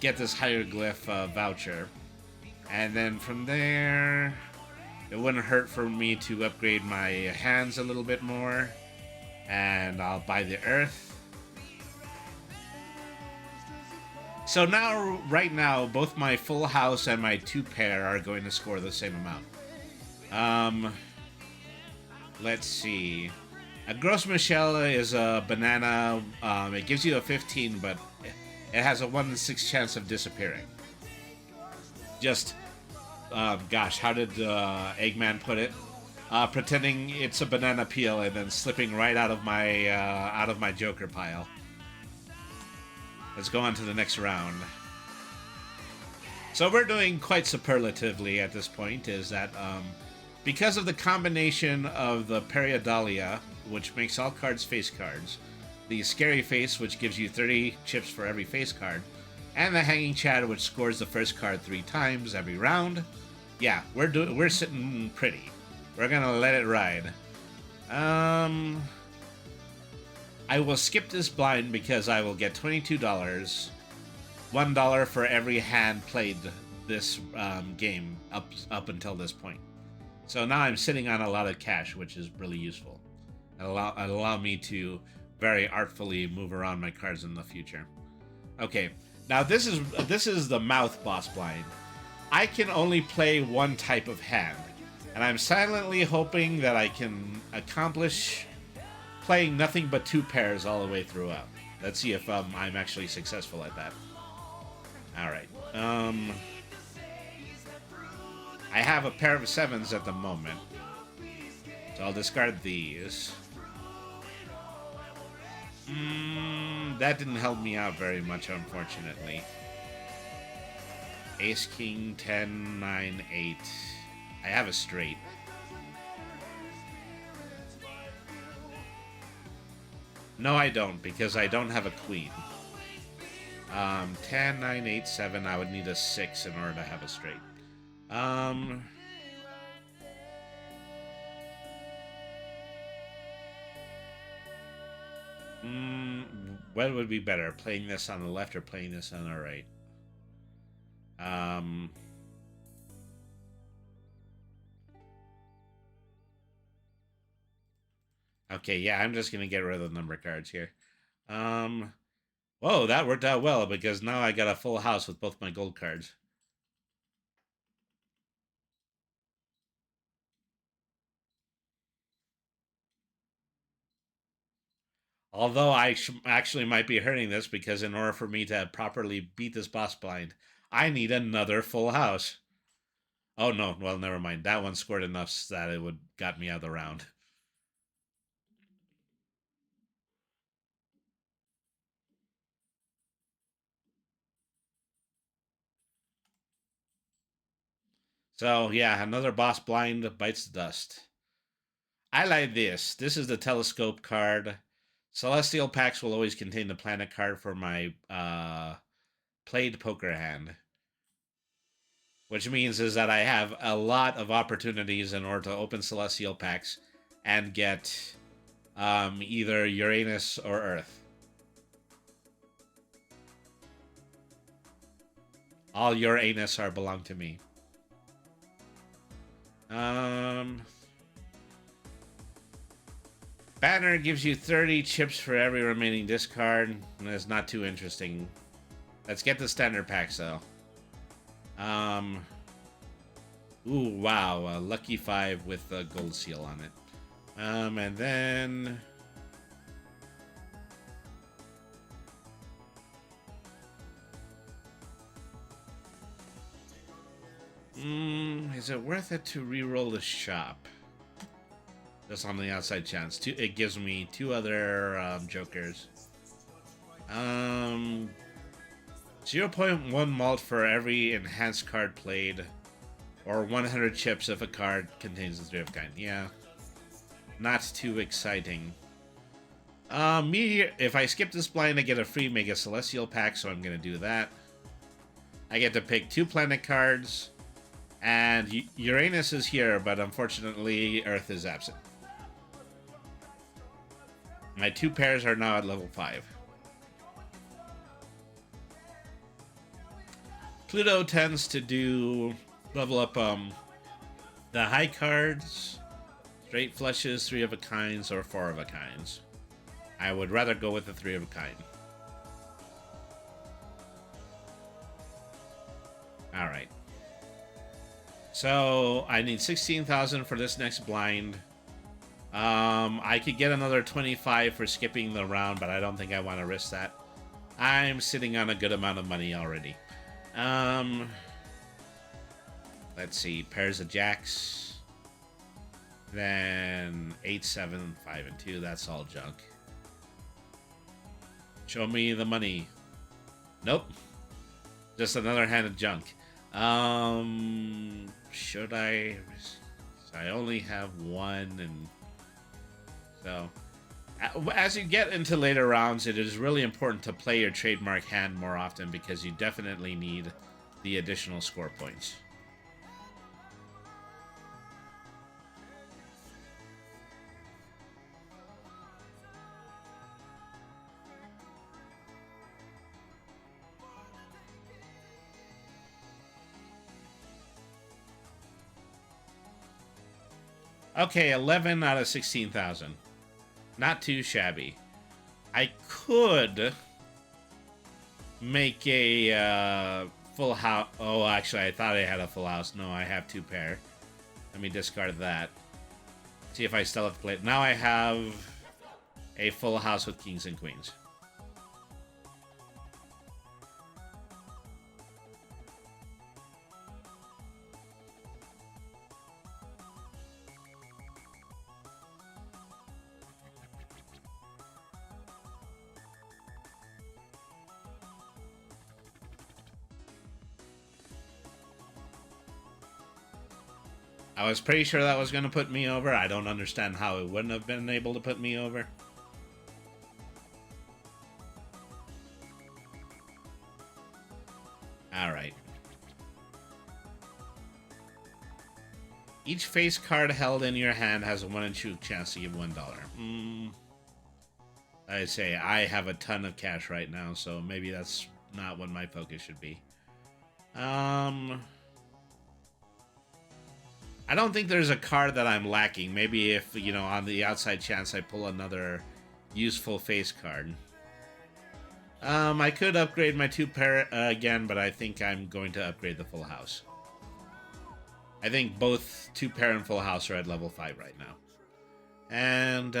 hieroglyph voucher. And then from there, it wouldn't hurt for me to upgrade my hands a little bit more. And I'll buy the earth. So now, right now, both my full house and my two pair are going to score the same amount. Let's see. A Gros Michel is a banana. It gives you a 15, but it has a 1 in 6 chance of disappearing. Just, gosh, how did Eggman put it? Pretending it's a banana peel and then slipping right out of my Joker pile. Let's go on to the next round. So we're doing quite superlatively at this point. Is that because of the combination of the Periadalia, which makes all cards face cards, the Scary Face, which gives you 30 chips for every face card, and the Hanging Chad, which scores the first card 3 times every round. Yeah, we're sitting pretty. We're gonna let it ride. I will skip this blind because I will get $22. $1 for every hand played this game up until this point. So now I'm sitting on a lot of cash, which is really useful. It'll allow me to very artfully move around my cards in the future. Okay, now this is the mouth boss blind. I can only play one type of hand, and I'm silently hoping that I can accomplish playing nothing but 2 pairs all the way throughout. Let's see if I'm actually successful at that. Alright. I have a pair of 7s at the moment. So I'll discard these. That didn't help me out very much, unfortunately. Ace, King, 10, 9, 8. I have a straight. No, I don't, because I don't have a queen. 10, 9, 8, 7. I would need a 6 in order to have a straight. What would be better, playing this on the left or playing this on the right? Okay, yeah, I'm just gonna get rid of the number cards here. Whoa, that worked out well because now I got a full house with both my gold cards. Although I actually might be hurting this because in order for me to properly beat this boss blind, I need another full house. Oh no, well never mind. That one scored enough that it would got me out of the round. So yeah, another boss blind bites the dust. I like this. This is the telescope card. Celestial packs will always contain the planet card for my played poker hand. Which means is that I have a lot of opportunities in order to open celestial packs and get either Uranus or Earth. All Uranus are belong to me. Banner gives you 30 chips for every remaining discard. That's not too interesting. Let's get the standard packs though. Ooh, wow, a lucky 5 with a gold seal on it. And then is it worth it to re-roll the shop? Just on the outside chance. It gives me 2 other jokers. 0.1 malt for every enhanced card played, or 100 chips if a card contains the 3 of kind. Yeah, not too exciting. If I skip this blind, I get a free Mega Celestial pack, so I'm gonna do that. I get to pick 2 planet cards, and Uranus is here, but unfortunately Earth is absent. My 2 pairs are now at level 5. Pluto tends to level up the high cards, straight flushes, 3 of a kinds, or 4 of a kinds. I would rather go with the 3 of a kind. Alright. So I need 16,000 for this next blind. I could get another 25 for skipping the round, but I don't think I want to risk that. I'm sitting on a good amount of money already. Let's see, pairs of jacks. Then 8, 7, 5, and 2. That's all junk. Show me the money. Nope. Just another hand of junk. Should I? I only have 1, and so as you get into later rounds, it is really important to play your trademark hand more often because you definitely need the additional score points. Okay, 11 out of 16,000. Not too shabby. I could make a full house. Oh, actually, I thought I had a full house. No, I have 2 pair. Let me discard that. See if I still have to play it. Now I have a full house with kings and queens. I was pretty sure that was going to put me over. I don't understand how it wouldn't have been able to put me over. Alright. Each face card held in your hand has a 1 in 2 chance to give $1. I'd say I have a ton of cash right now, so maybe that's not what my focus should be. I don't think there's a card that I'm lacking. Maybe if, you know, on the outside chance I pull another useful face card. I could upgrade my 2 pair again, but I think I'm going to upgrade the full house. I think both 2 pair and full house are at level 5 right now. And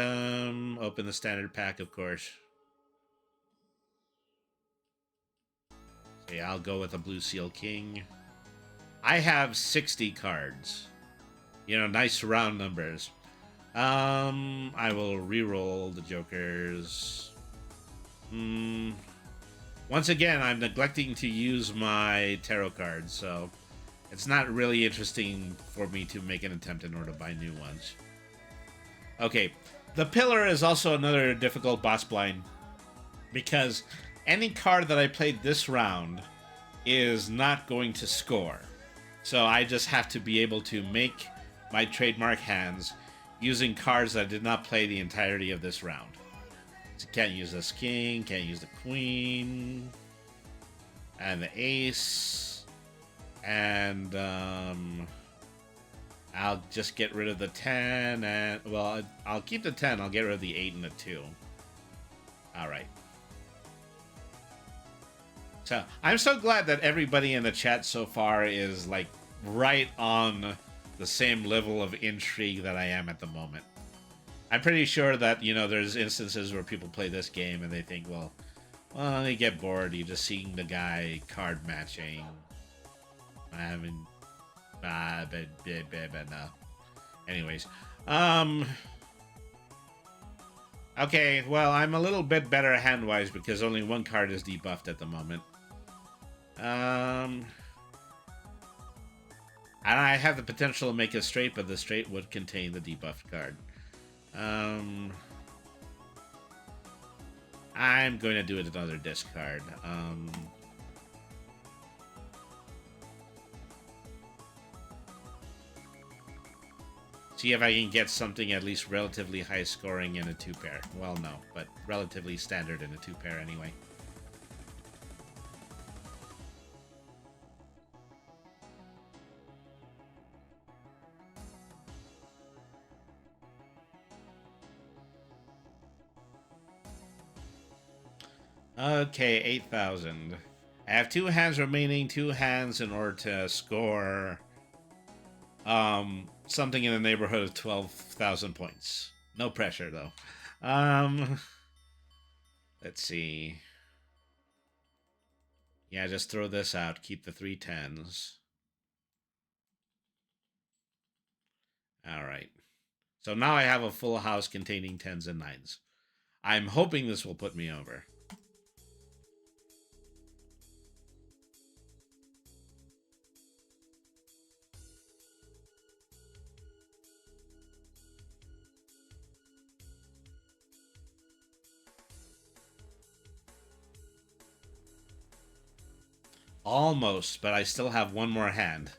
open the standard pack, of course. Okay, I'll go with a Blue Seal King. I have 60 cards. You know, nice round numbers. I will re-roll the jokers. Once again, I'm neglecting to use my tarot cards, so it's not really interesting for me to make an attempt in order to buy new ones. Okay, the Pillar is also another difficult boss blind because any card that I played this round is not going to score. So I just have to be able to make my trademark hands using cards that I did not play the entirety of this round. So can't use this king, can't use the queen, and the ace, and I'll just get rid of the 10, and, well, I'll keep the 10, I'll get rid of the 8 and the 2. Alright. So, I'm so glad that everybody in the chat so far is, like, right on the same level of intrigue that I am at the moment. I'm pretty sure that, you know, there's instances where people play this game and they think, well, they get bored. You're just seeing the guy card matching. I mean, but no. Anyways, okay, well, I'm a little bit better hand-wise because only one card is debuffed at the moment. And I have the potential to make a straight, but the straight would contain the debuffed card. I'm going to do it another discard. See if I can get something at least relatively high scoring in a 2-pair. Well, no, but relatively standard in a 2-pair anyway. Okay, 8,000. I have 2 hands remaining, 2 hands in order to score something in the neighborhood of 12,000 points. No pressure, though. Let's see. Yeah, just throw this out. Keep the 3 10s. Alright. So now I have a full house containing 10s and 9s. I'm hoping this will put me over. Almost, but I still have one more hand.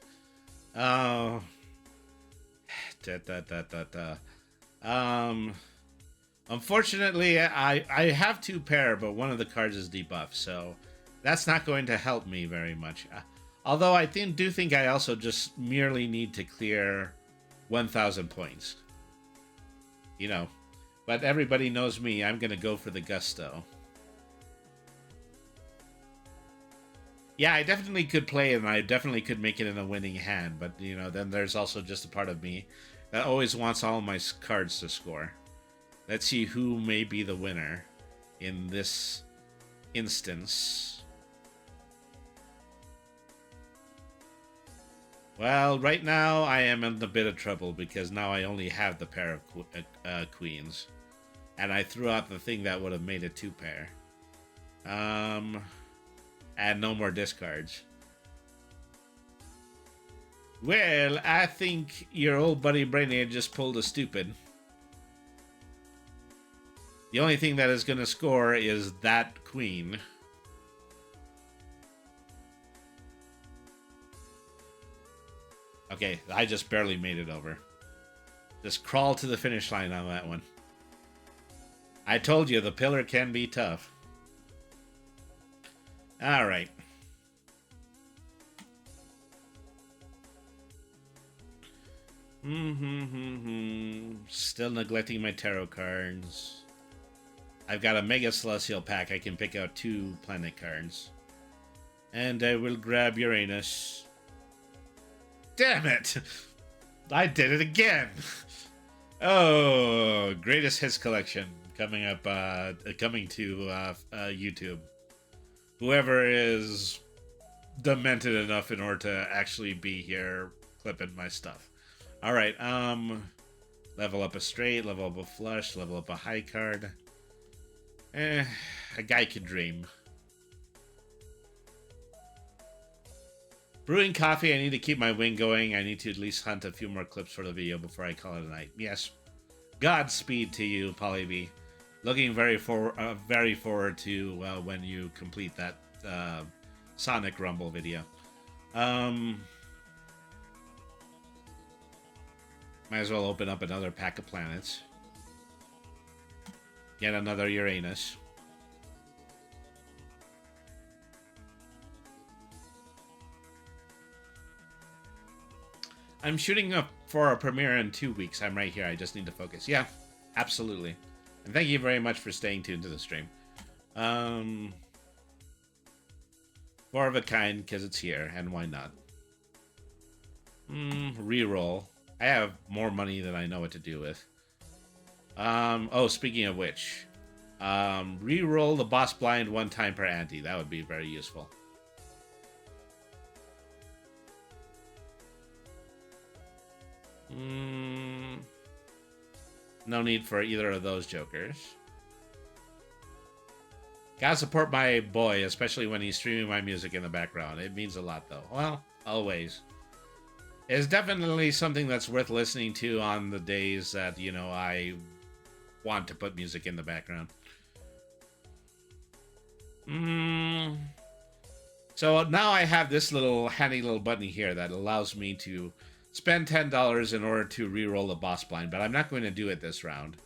Oh. Unfortunately, I have 2 pair, but one of the cards is debuffed, so that's not going to help me very much. Although I do think I also just merely need to clear 1,000 points. You know, but everybody knows me. I'm going to go for the gusto. Yeah, I definitely could play it, and I definitely could make it in a winning hand, but, you know, then there's also just a part of me that always wants all my cards to score. Let's see who may be the winner in this instance. Well, right now I am in a bit of trouble because now I only have the pair of queens. And I threw out the thing that would have made a 2-pair. And no more discards. Well, I think your old buddy Brainiac just pulled a stupid. The only thing that is going to score is that queen. Okay, I just barely made it over. Just crawl to the finish line on that one. I told you, the pillar can be tough. All right. Still neglecting my tarot cards. I've got a Mega Celestial pack. I can pick out 2 planet cards. And I will grab Uranus. Damn it! I did it again! Oh, greatest hits collection coming up, coming to YouTube. Whoever is demented enough in order to actually be here clipping my stuff. All right, level up a straight, level up a flush, level up a high card. A guy could dream. Brewing coffee, I need to keep my wing going. I need to at least hunt a few more clips for the video before I call it a night. Yes. Godspeed to you, Polyb. Looking very forward to when you complete that Sonic Rumble video. Might as well open up another pack of planets. Get another Uranus. I'm shooting up for a premiere in 2 weeks. I'm right here. I just need to focus. Yeah, absolutely. And thank you very much for staying tuned to the stream. 4 of a kind, because it's here, and why not? Reroll. I have more money than I know what to do with. Oh, speaking of which, reroll the boss blind 1 time per ante. That would be very useful. No need for either of those jokers. Gotta support my boy, especially when he's streaming my music in the background. It means a lot, though. Well, always. It's definitely something that's worth listening to on the days that, you know, I want to put music in the background. So now I have this little handy little button here that allows me to spend $10 in order to re-roll the boss blind, but I'm not going to do it this round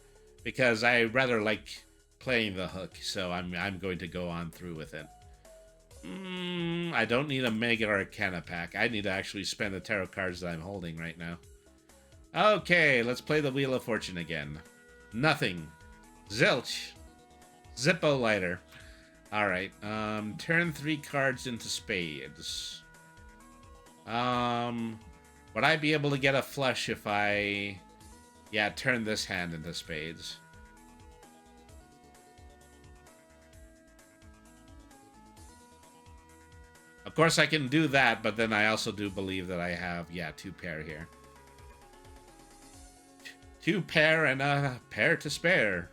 because I rather like playing the hook, so I'm going to go on through with it. I don't need a Mega Arcana pack. I need to actually spend the tarot cards that I'm holding right now. Okay, let's play the Wheel of Fortune again. Nothing. Zilch. Zippo lighter. Alright, turn 3 cards into spades. Would I be able to get a flush if I... Yeah, turn this hand into spades. Of course I can do that, but then I also do believe that I have, yeah, 2 pair here. 2 pair and a pair to spare.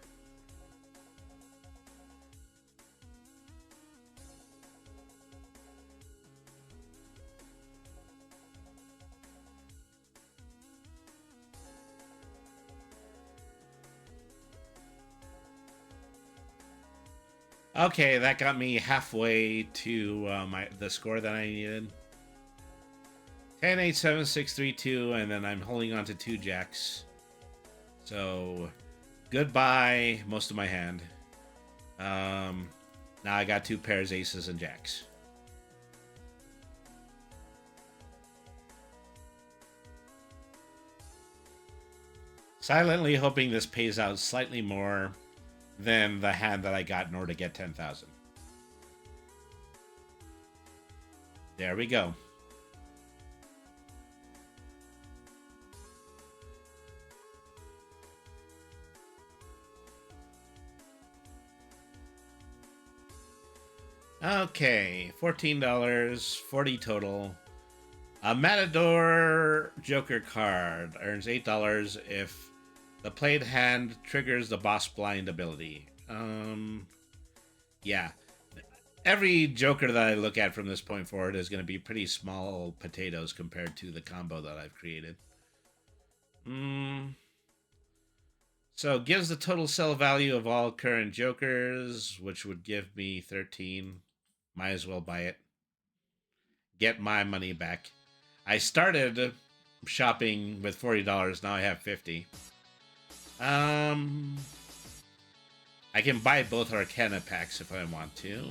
Okay, that got me halfway to the score that I needed. 10, 8, 7, 6, 3, 2, and then I'm holding on to 2 jacks. So, goodbye, most of my hand. Now I got 2 pairs, aces, and jacks. Silently hoping this pays out slightly more than the hand that I got in order to get 10,000. There we go. Okay, $14, 40 total. A Matador Joker card earns $8 if the played hand triggers the boss blind ability. Yeah. Every Joker that I look at from this point forward is going to be pretty small potatoes compared to the combo that I've created. So gives the total sell value of all current Jokers, which would give me 13. Might as well buy it. Get my money back. I started shopping with $40. Now I have 50. I can buy both Arcana packs if I want to.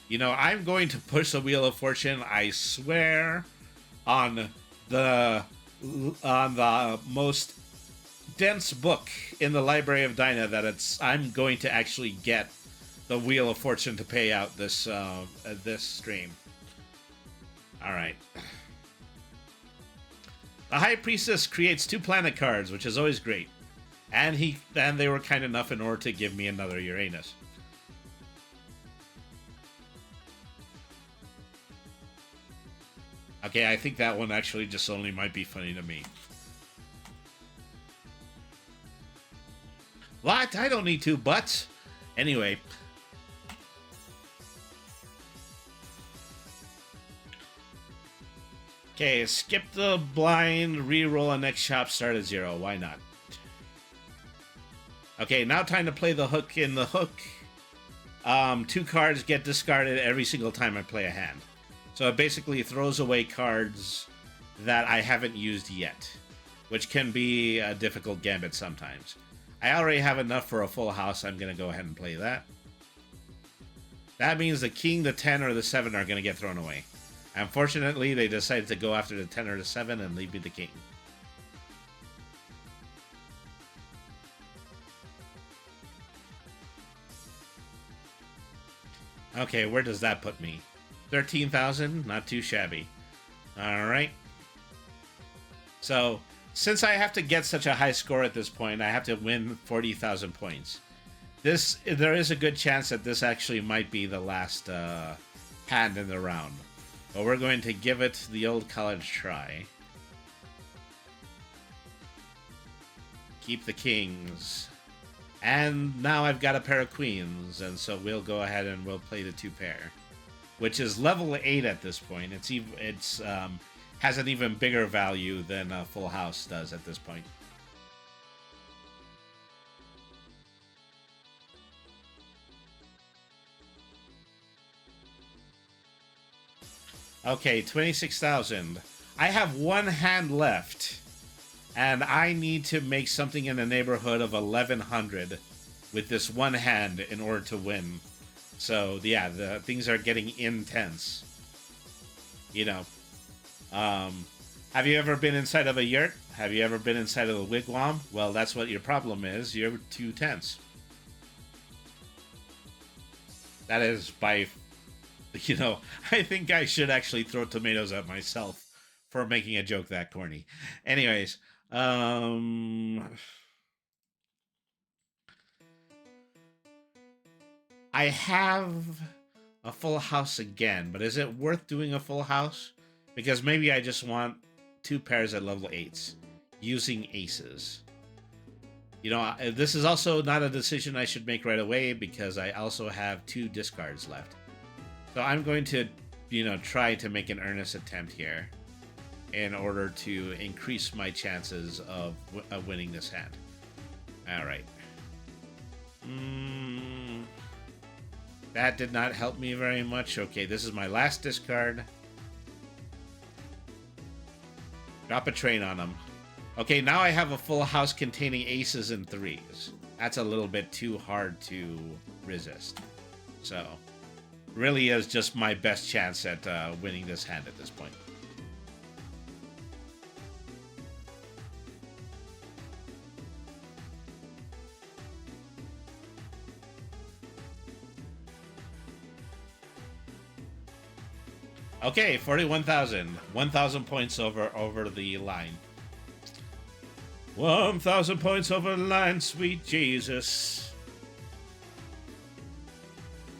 You know, I'm going to push the Wheel of Fortune, I swear, on the most dense book in the Library of Dyna that I'm going to actually get the Wheel of Fortune to pay out this this stream. All right. A High Priestess creates 2 planet cards, which is always great. And they were kind enough in order to give me another Uranus. Okay, I think that one actually just only might be funny to me. What? I don't need 2 butts. Anyway. Okay, skip the blind, reroll a next shop, start at 0. Why not? Okay, now time to play the hook in the hook. 2 cards get discarded every single time I play a hand. So it basically throws away cards that I haven't used yet, which can be a difficult gambit sometimes. I already have enough for a full house. I'm going to go ahead and play that. That means the king, the 10, or the 7 are going to get thrown away. Unfortunately, they decided to go after the 10 or the 7 and leave me the king. Okay, where does that put me? 13,000? Not too shabby. Alright. So, since I have to get such a high score at this point, I have to win 40,000 points. There is a good chance that this actually might be the last hand in the round. But we're going to give it the old college try. Keep the kings. And now I've got a pair of queens, and so we'll go ahead and we'll play the 2 pair, which is level 8 at this point. It's has an even bigger value than a full house does at this point. Okay, 26,000. I have 1 hand left, and I need to make something in the neighborhood of 1,100 with this 1 hand in order to win. So, yeah, the things are getting intense. You know. Have you ever been inside of a yurt? Have you ever been inside of a wigwam? Well, that's what your problem is. You're too tense. That is by... You know, I think I should actually throw tomatoes at myself for making a joke that corny. Anyways, I have a full house again, but is it worth doing a full house? Because maybe I just want 2 pairs at level 8s using aces. You know, this is also not a decision I should make right away because I also have 2 discards left. So I'm going to, you know, try to make an earnest attempt here in order to increase my chances of winning this hand. All right. That did not help me very much. Okay, this is my last discard. Drop a train on them. Okay, now I have a full house containing aces and 3s. That's a little bit too hard to resist. So... really is just my best chance at winning this hand at this point. Okay, 41,000. 1,000 points over the line. 1,000 points over the line, sweet Jesus.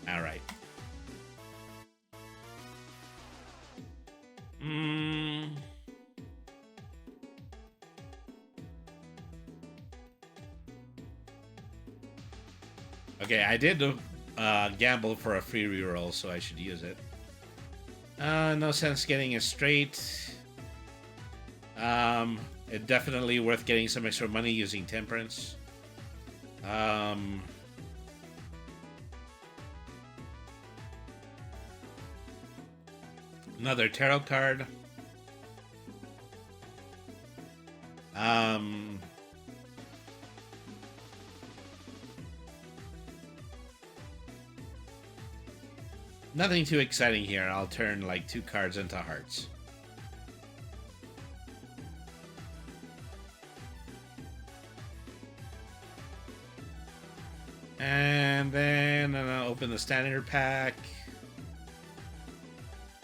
All right. Okay, I did gamble for a free reroll, so I should use it. No sense getting it straight. It definitely worth getting some extra money using temperance. Another tarot card. Nothing too exciting here. I'll turn like 2 cards into hearts. And then I'll open the standard pack.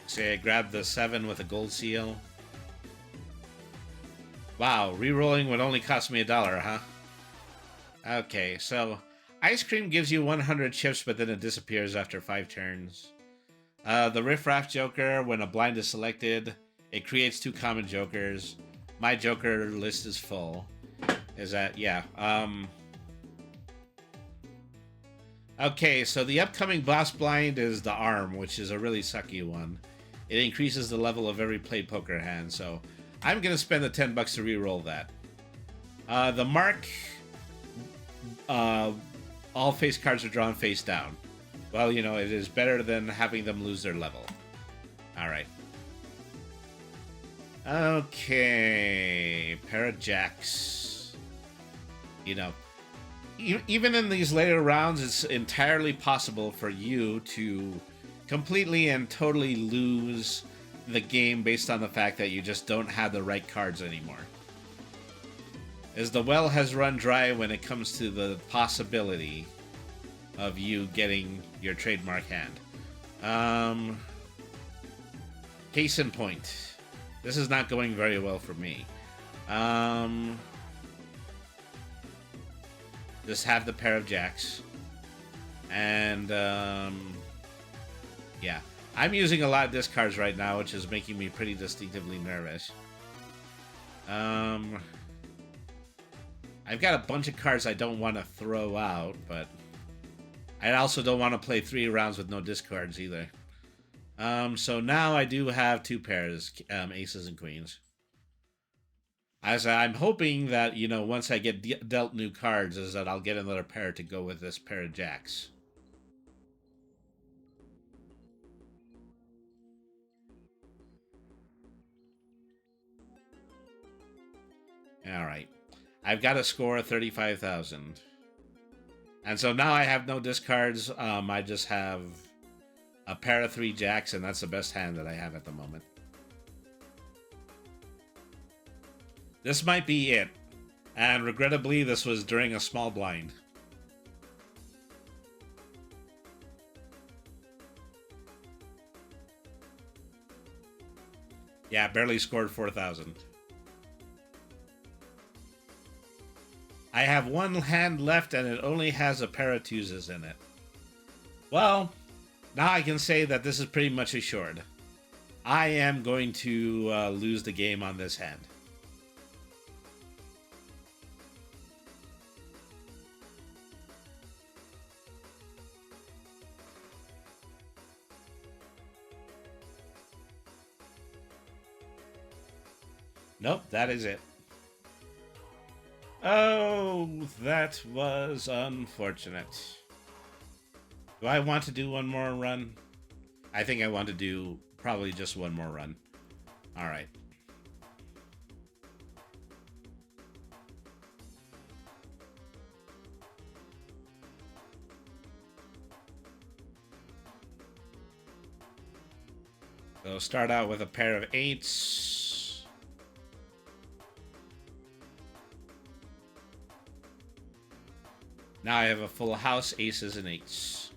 Say I grab the 7 with a gold seal. Wow, re-rolling would only cost me $1, huh? Okay, so ice cream gives you 100 chips, but then it disappears after 5 turns. The Riffraff Joker, when a blind is selected, it creates 2 common jokers. My joker list is full. Is that, yeah. Okay, so the upcoming boss blind is the Arm, which is a really sucky one. It increases the level of every played poker hand, so I'm going to spend the $10 to re-roll that. The Mark, all face cards are drawn face down. Well, you know, it is better than having them lose their level. Alright. Okay, pair of jacks. You know, even in these later rounds, it's entirely possible for you to completely and totally lose the game based on the fact that you just don't have the right cards anymore. As the well has run dry when it comes to the possibility of you getting your trademark hand. Case in point, this is not going very well for me. Just have the pair of jacks. And, yeah. I'm using a lot of discards right now, which is making me pretty distinctively nervous. I've got a bunch of cards I don't want to throw out, but I also don't want to play 3 rounds with no discards either. So now I do have 2 pairs, aces and queens. As I'm hoping that, you know, once I get dealt new cards, is that I'll get another pair to go with this pair of jacks. All right. I've got a score of 35,000. And so now I have no discards. I just have a pair of 3 jacks, and that's the best hand that I have at the moment. This might be it. And regrettably, this was during a small blind. Yeah, barely scored 4,000. I have one hand left, and it only has a pair of 2s in it. Well, now I can say that this is pretty much assured. I am going to lose the game on this hand. Nope, that is it. Oh, that was unfortunate. Do I want to do one more run? I think I want to do probably just one more run. All right. So start out with a pair of 8s. Now I have a full house, aces and 8s.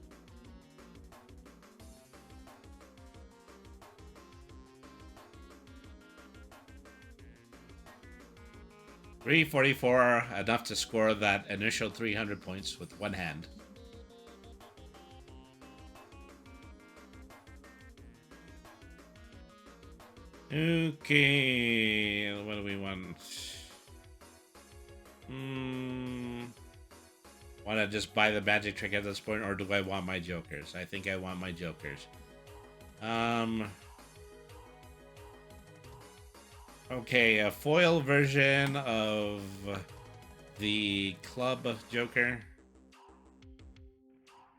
$344, enough to score that initial 300 points with one hand. Okay, what do we want? Want to just buy the magic trick at this point, or do I want my jokers? I think I want my jokers. Okay, a foil version of the club joker.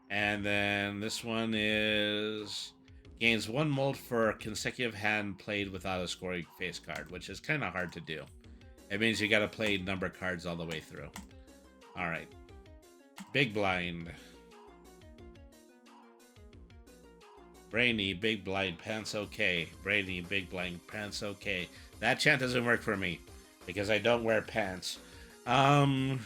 And then this one is gains 1 mold for a consecutive hand played without a scoring face card, which is kind of hard to do. It means you got to play number cards all the way through. All right. Big blind. Brainy, big blind, pants okay. Brainy, big blind, pants okay. That chant doesn't work for me because I don't wear pants. Not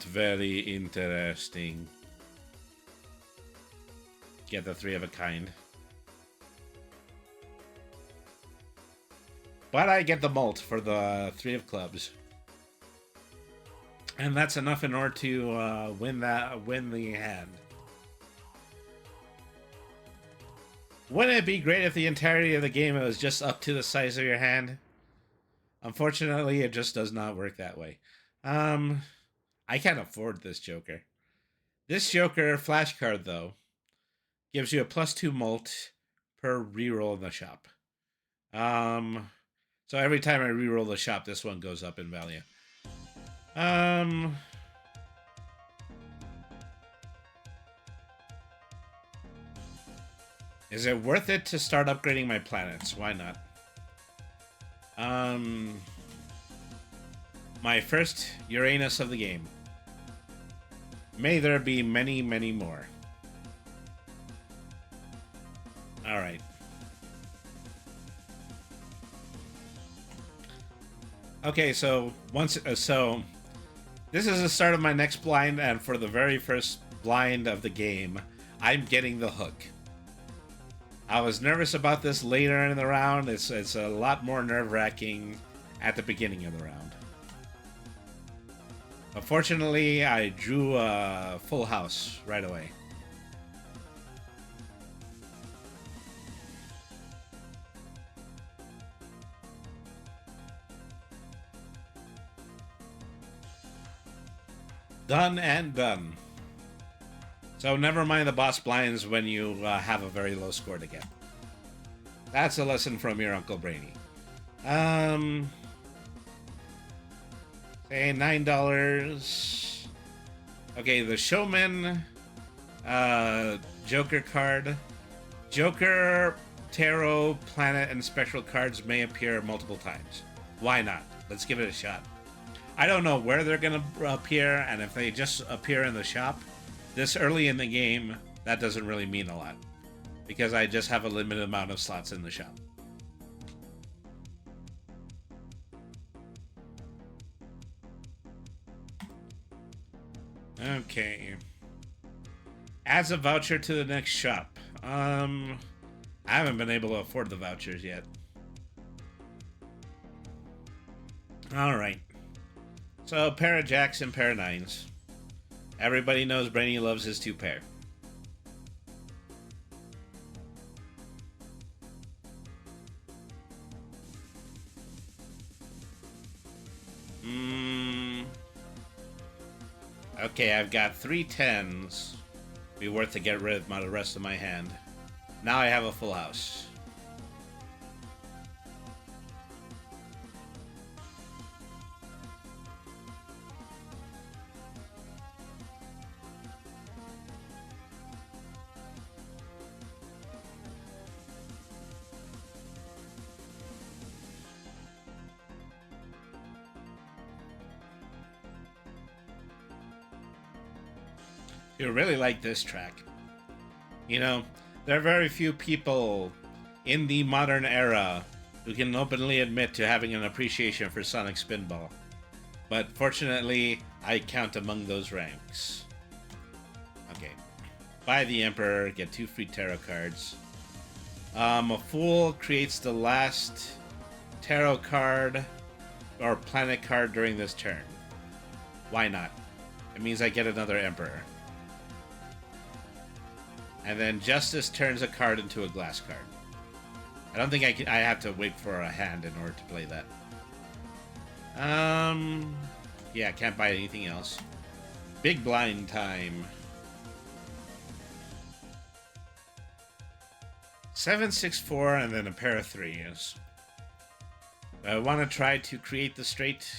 very interesting. get the three of a kind. But I get the mult for the three of clubs. And that's enough in order to win the hand. Wouldn't it be great if the entirety of the game was just up to the size of your hand? Unfortunately, it just does not work that way. I can't afford this Joker. This Joker flashcard, though, gives you a +2 mult per reroll in the shop. So every time I reroll the shop, this one goes up in value. Is it worth it to start upgrading my planets? Why not? My first Uranus of the game. May there be many, many more. All right. Okay, so this is the start of my next blind, and for the very first blind of the game, I'm getting the hook. I was nervous about this later in the round. It's a lot more nerve-wracking at the beginning of the round. Unfortunately, I drew a full house right away. Done and done. So never mind the boss blinds when you have a very low score to get. That's a lesson from your Uncle Brainy. Say $9. Okay, the Showman Joker card. Joker, Tarot, Planet, and Spectral cards may appear multiple times. Why not? Let's give it a shot. I don't know where they're going to appear, and if they just appear in the shop this early in the game, that doesn't really mean a lot, because I just have a limited amount of slots in the shop. Okay. Adds a voucher to the next shop. I haven't been able to afford the vouchers yet. Alright. So, pair of jacks and pair of nines. Everybody knows Brainy loves his 2-pair. Okay, I've got 3 10s. Be worth to get rid of the rest of my hand. Now I have a full house. You really like this track. You know, there are very few people in the modern era who can openly admit to having an appreciation for Sonic Spinball. But fortunately, I count among those ranks. Okay. Buy the Emperor, get 2 free tarot cards. A Fool creates the last tarot card or planet card during this turn. Why not? It means I get another Emperor. And then Justice turns a card into a glass card. I don't think I have to wait for a hand in order to play that. Yeah, can't buy anything else. Big blind time. 7, 6, 4, and then a pair of 3s. I want to try to create the straight.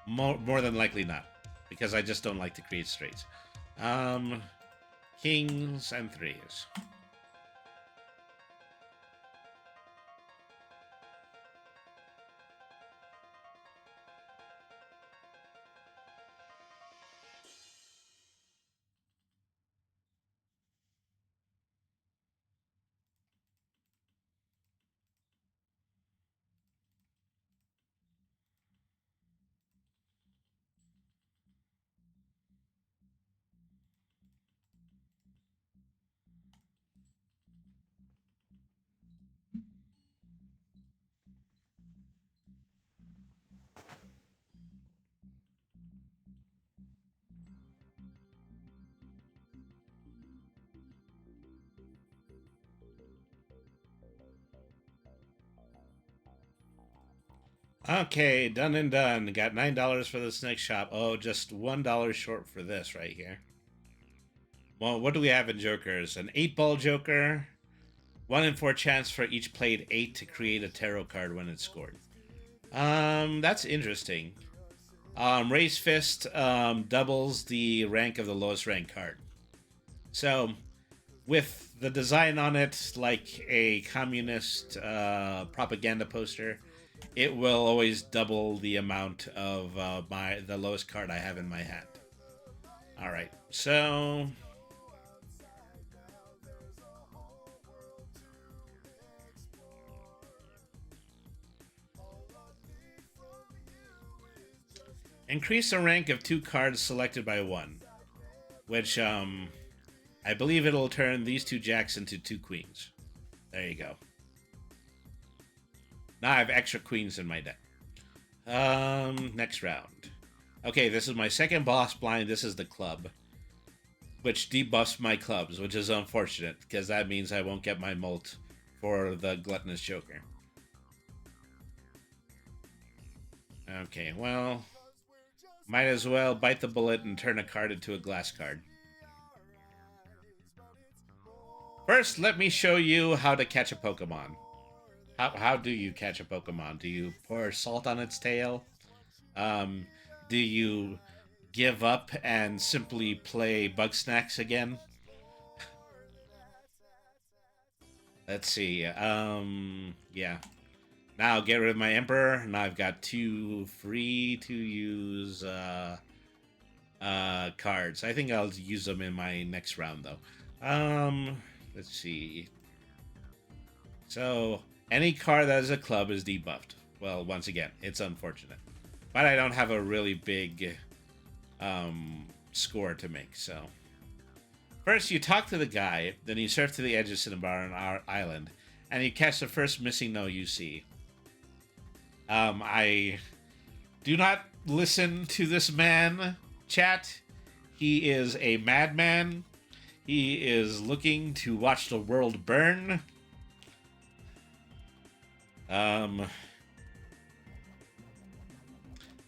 More than likely not, because I just don't like to create straights. Kings and 3s. Okay, done and done. Got $9 for this next shop. Oh, just $1 short for this right here. Well, what do we have in jokers? An 8-ball joker. 1 in 4 chance for each played 8 to create a tarot card when it's scored. That's interesting. Raise Fist doubles the rank of the lowest rank card. So, with the design on it like a communist propaganda poster, it will always double the amount of the lowest card I have in my hand. All right, so increase the rank of 2 cards selected by 1, which I believe it'll turn these 2 jacks into 2 queens. There you go. Now I have extra queens in my deck. Next round. Okay, this is my second boss blind. This is the club, which debuffs my clubs, which is unfortunate because that means I won't get my molt for the gluttonous joker. Okay, well, might as well bite the bullet and turn a card into a glass card. First, let me show you how to catch a Pokemon. How do you catch a Pokemon? Do you pour salt on its tail? Do you give up and simply play Bug Snacks again? Let's see. Yeah. Now get rid of my Emperor. Now I've got 2 free to use cards. I think I'll use them in my next round, though. Let's see. So, any card that is a club is debuffed. Well, once again, it's unfortunate. But I don't have a really big score to make, so. First, you talk to the guy, then you surf to the edge of Cinnabar Island, and you catch the first missing no you see. I do not listen to this man, chat. He is a madman. He is looking to watch the world burn.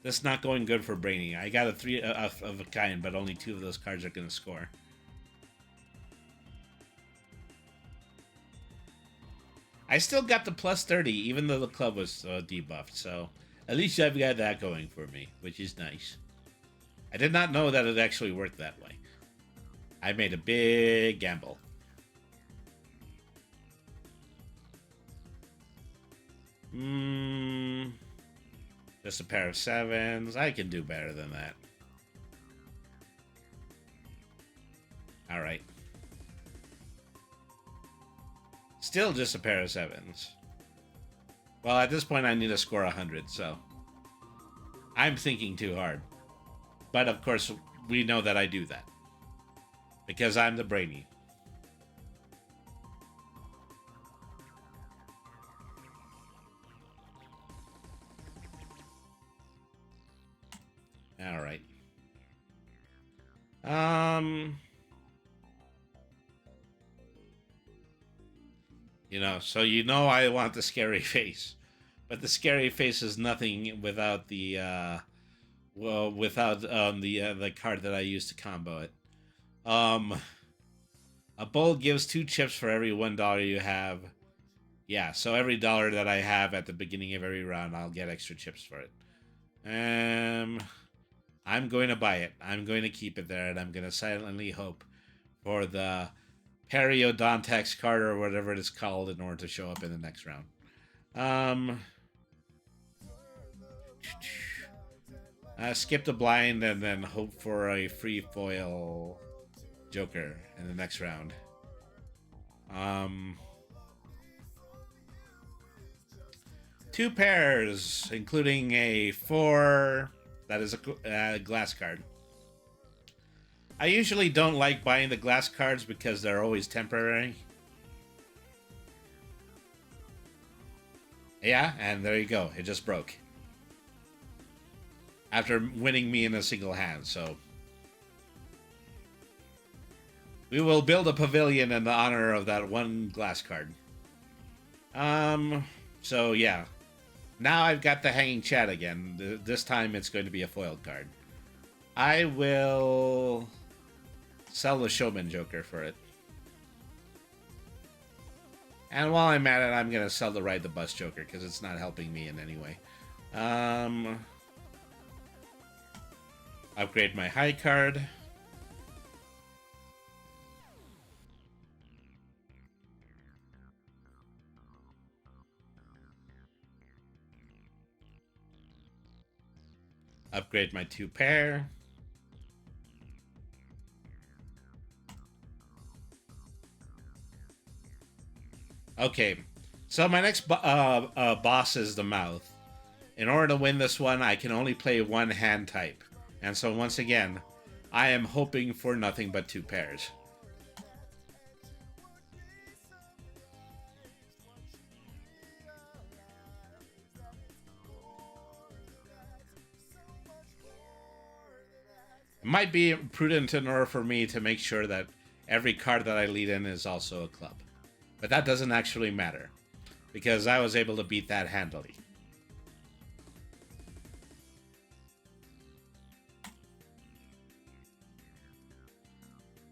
That's not going good for Brainy. I got a 3 of a kind, but only 2 of those cards are going to score. I still got the plus 30, even though the club was debuffed, so at least I've got that going for me, which is nice. I did not know that it actually worked that way. I made a big gamble. Just a pair of 7s. I can do better than that. Alright. Still just a pair of 7s. Well, at this point, I need to score 100, so I'm thinking too hard. But, of course, we know that I do that. Because I'm the brainy. All right. You know, so you know I want the scary face. But the scary face is nothing without the without the card that I use to combo it. A bowl gives 2 chips for every $1 you have. Yeah, so every dollar that I have at the beginning of every round, I'll get extra chips for it. I'm going to buy it. I'm going to keep it there, and I'm going to silently hope for the Periodontax card or whatever it is called in order to show up in the next round. Skip the blind and then hope for a free foil Joker in the next round. 2 pairs, including a 4 that is a glass card. I usually don't like buying the glass cards because they're always temporary. Yeah, and there you go. It just broke. After winning me in a single hand, so. We will build a pavilion in the honor of that 1 glass card. So yeah. Now I've got the hanging chat again. This time it's going to be a foil card. I will sell the Showman Joker for it. And while I'm at it, I'm going to sell the Ride the Bus Joker because it's not helping me in any way. Upgrade my high card. Upgrade my 2 pair. Okay, so my next boss is the mouth. In order to win this one, I can only play 1 hand type. And so once again, I am hoping for nothing but 2 pairs. It might be prudent in order for me to make sure that every card that I lead in is also a club. But that doesn't actually matter, because I was able to beat that handily.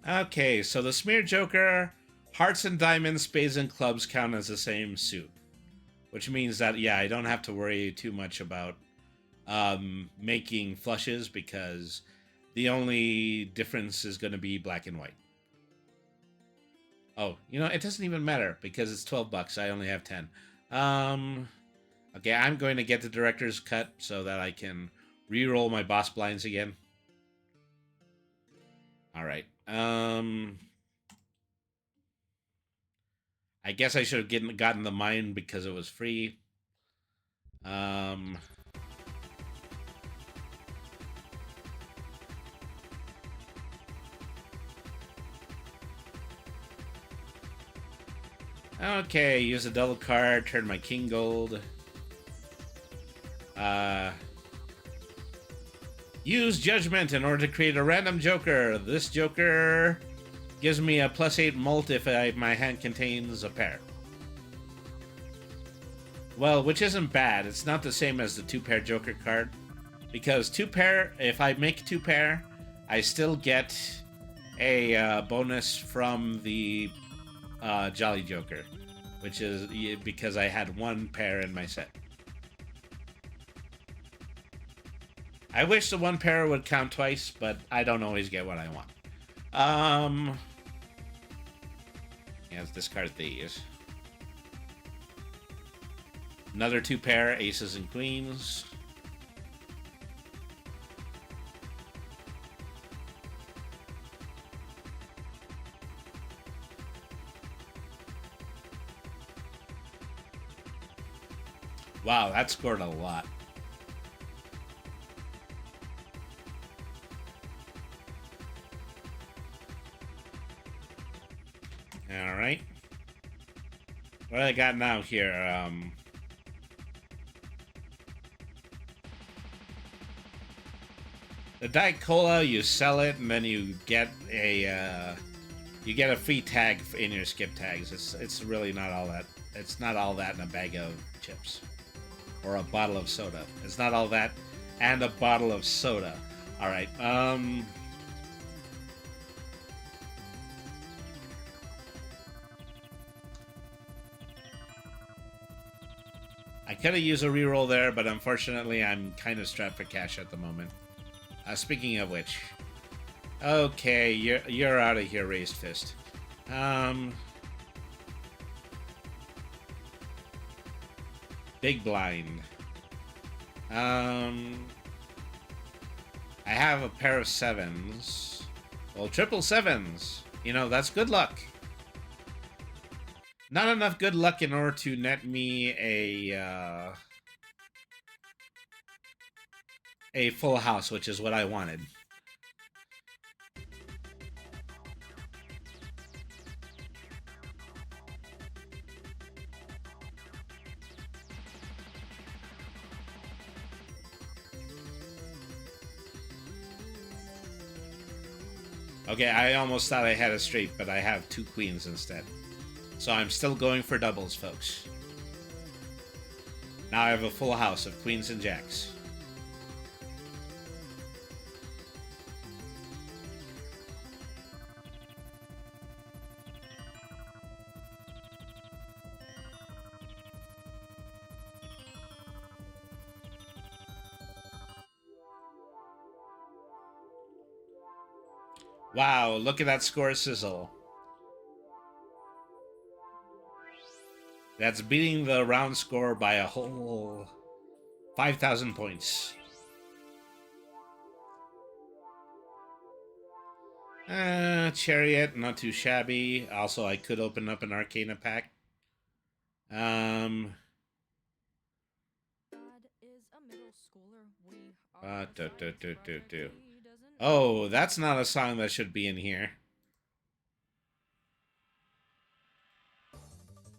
Okay, so the Smear Joker, hearts and diamonds, spades and clubs count as the same suit. Which means that, yeah, I don't have to worry too much about making flushes, because the only difference is going to be black and white. Oh, you know, it doesn't even matter because it's 12 bucks. I only have 10. Okay, I'm going to get the director's cut so that I can re-roll my boss blinds again. All right. I guess I should have gotten the mine because it was free. Okay, use a double card, turn my king gold. Use judgment in order to create a random joker. This joker gives me a +8 mult if my hand contains a pair. Well, which isn't bad. It's not the same as the 2-pair joker card. Because 2-pair, if I make 2-pair, I still get a bonus from the Jolly Joker, which is because I had 1 pair in my set. I wish the 1 pair would count twice, but I don't always get what I want. Yeah, let's discard these. Another 2 pair, aces and queens. Wow, that scored a lot. All right. What do I got now here? The Diet Cola, you sell it, and then you get a free tag in your skip tags. It's really not all that. It's not all that in a bag of chips or a bottle of soda. It's not all that and a bottle of soda. All right. I could have used a reroll there, but unfortunately, I'm kind of strapped for cash at the moment. Speaking of which, okay, you're out of here, raised fist. Big blind. I have a pair of 7s. Well, triple 7s. You know, that's good luck. Not enough good luck in order to net me a full house, which is what I wanted. Okay, I almost thought I had a straight, but I have 2 queens instead. So I'm still going for doubles, folks. Now I have a full house of queens and jacks. Wow, look at that score sizzle. That's beating the round score by a whole 5,000 points. Chariot, not too shabby. Also, I could open up an Arcana pack. Oh, that's not a song that should be in here.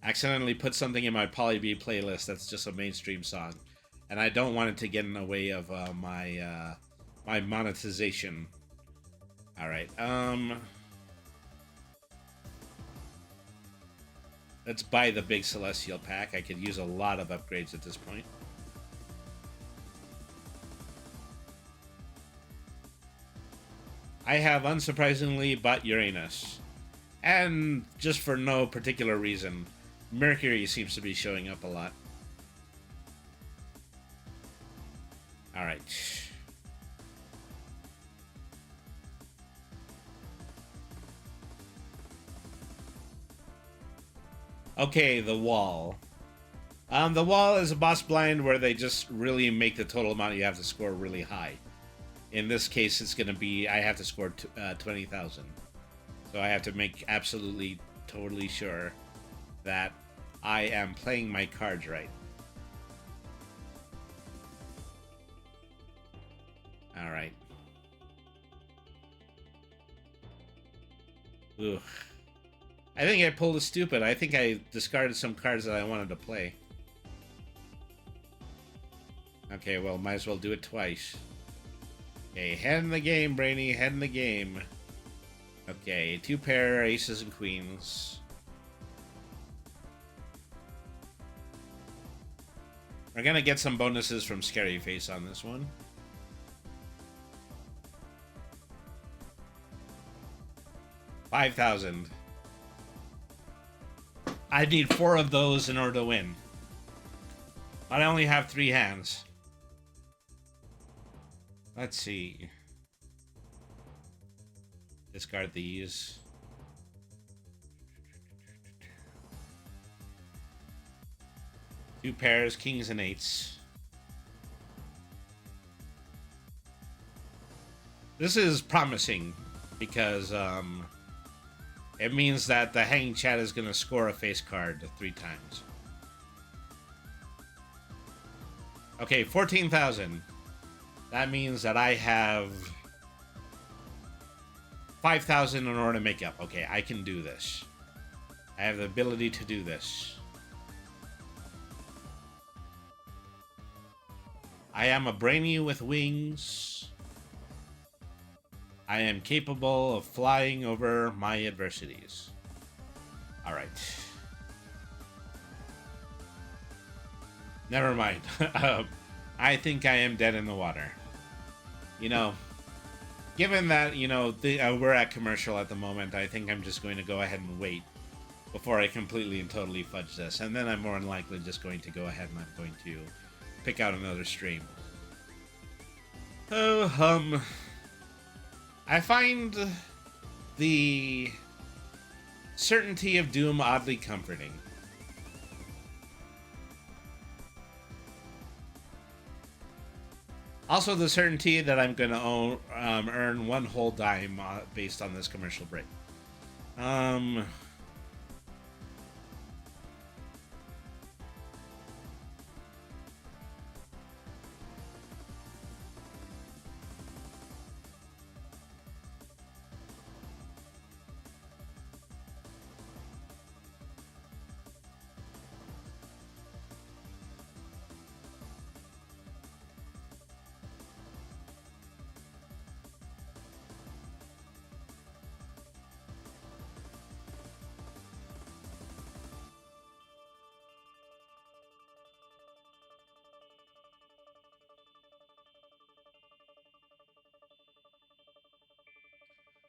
Accidentally put something in my Polyb playlist that's just a mainstream song, and I don't want it to get in the way of my monetization. All right, let's buy the big Celestial pack. I could use a lot of upgrades at this point. I have, unsurprisingly, bought Uranus. And just for no particular reason, Mercury seems to be showing up a lot. Alright. Okay, the wall. The wall is a boss blind where they just really make the total amount you have to score really high. In this case, it's going to be, I have to score 20,000. So I have to make absolutely, totally sure that I am playing my cards right. All right. Ugh. I think I pulled a stupid. I think I discarded some cards that I wanted to play. Okay, well, might as well do it twice. Okay, head in the game, Brainy, head in the game. Okay, 2 pair, aces and queens. We're gonna get some bonuses from Scary Face on this one. $5,000. I need 4 of those in order to win. But I only have 3 hands. Let's see. Discard these. Two pairs, kings and eights. This is promising because it means that the Hanging Chat is going to score a face card 3 times. Okay, 14,000. That means that I have 5,000 in order to make up. Okay, I can do this. I have the ability to do this. I am a brainy with wings. I am capable of flying over my adversities. All right. Never mind. I think I am dead in the water. You know, given that, you know, we're at commercial at the moment, I think I'm just going to go ahead and wait before I completely and totally fudge this. And then I'm more than likely just going to go ahead and I'm going to pick out another stream. Oh, I find the certainty of doom oddly comforting. Also, the certainty that I'm going to earn 1 whole dime based on this commercial break.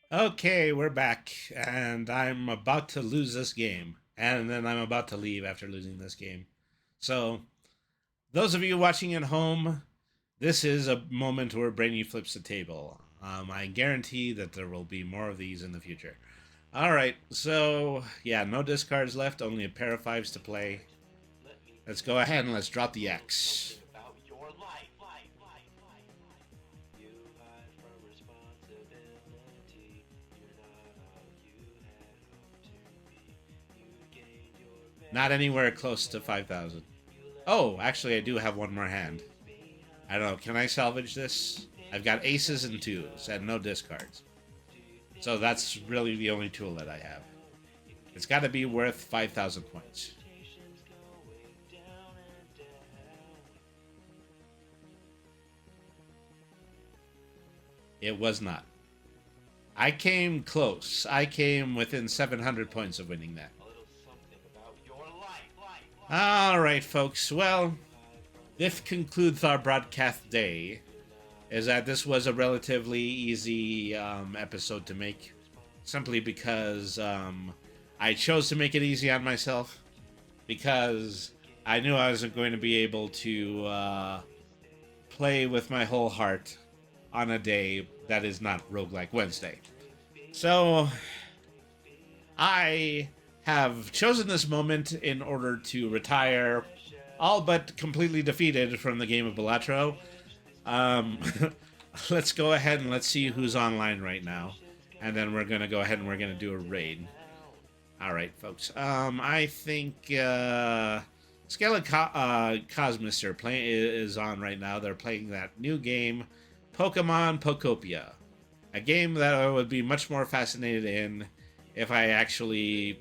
Okay, we're back, and I'm about to lose this game, and then I'm about to leave after losing this game. So, those of you watching at home, this is a moment where Brainy flips the table. I guarantee that there will be more of these in the future. All right, so yeah, no discards left, only a pair of fives to play. Let's go ahead and let's drop the X. Not anywhere close to 5,000. Oh, actually, I do have one more hand. I don't know. Can I salvage this? I've got aces and twos and no discards. So that's really the only tool that I have. It's got to be worth 5,000 points. It was not. I came close. I came within 700 points of winning that. All right, folks. Well, this concludes our broadcast day. Is that this was a relatively easy episode to make, simply because I chose to make it easy on myself, because I knew I wasn't going to be able to play with my whole heart on a day that is not WogueWike Wednesday. So I have chosen this moment in order to retire, all but completely defeated from the game of Balatro. Um, let's go ahead and let's see who's online right now, and then we're gonna go ahead and we're gonna do a raid. All right, folks. I think Cosmos is on right now. They're playing that new game, Pokemon Pokopia, a game that I would be much more fascinated in if I actually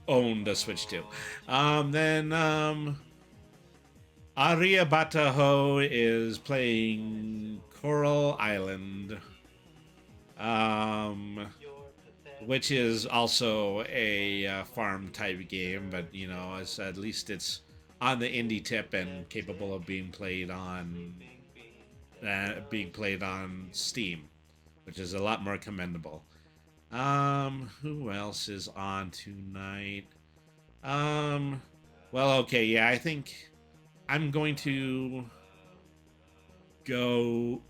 owned a Switch 2. Then Aria Bataho is playing Coral Island, which is also a farm type game, but you know, at least it's on the indie tip and capable of being played on Steam, which is a lot more commendable. Who else is on tonight? Well, okay, yeah, I think I'm going to go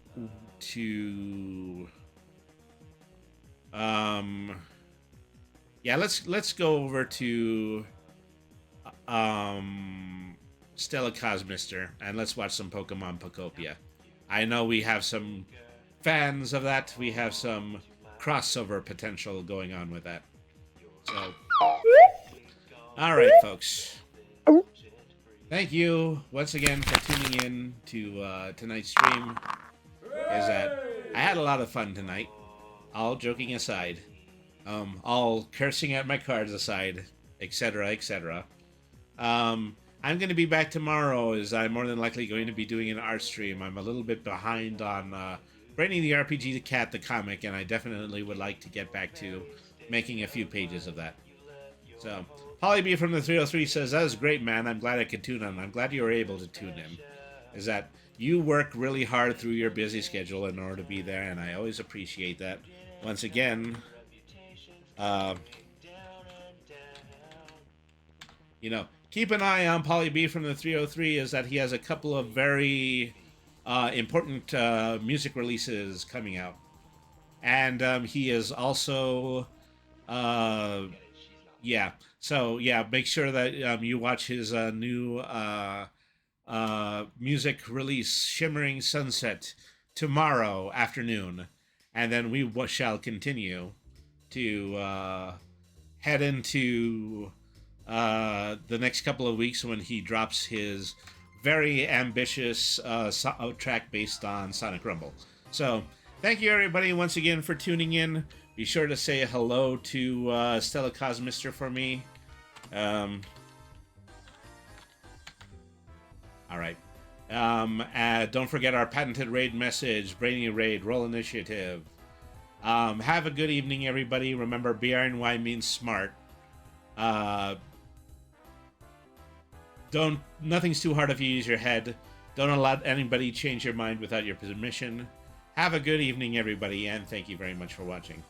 to yeah, let's go over to Stella Cosmister and let's watch some Pokemon Pokopia. I know we have some fans of that. We have some crossover potential going on with that. So, all right, folks. Thank you once again for tuning in to tonight's stream. Is that I had a lot of fun tonight. All joking aside, all cursing at my cards aside, etc., etc. I'm going to be back tomorrow, as I'm more than likely going to be doing an art stream. I'm a little bit behind on Brainy the RPG the Cat the comic, and I definitely would like to get back to making a few pages of that. So, Holly B from the 303 says, that was great, man. I'm glad I could tune in. I'm glad you were able to tune in. Is that you work really hard through your busy schedule in order to be there, and I always appreciate that. Once again, you know, keep an eye on Polly B from the 303, is that he has a couple of very important music releases coming out. And he is also, yeah. So, yeah, make sure that you watch his new music release, Shimmering Sunset, tomorrow afternoon. And then we shall continue to head into the next couple of weeks when he drops his very ambitious track based on Sonic Rumble. So, thank you everybody once again for tuning in. Be sure to say hello to Stella Cosmister for me. All right. Don't forget our patented raid message, Brainy Raid, Roll Initiative. Have a good evening, everybody. Remember, BRNY means smart. Nothing's too hard if you use your head. Don't allow anybody change your mind without your permission. Have a good evening, everybody, and thank you very much for watching.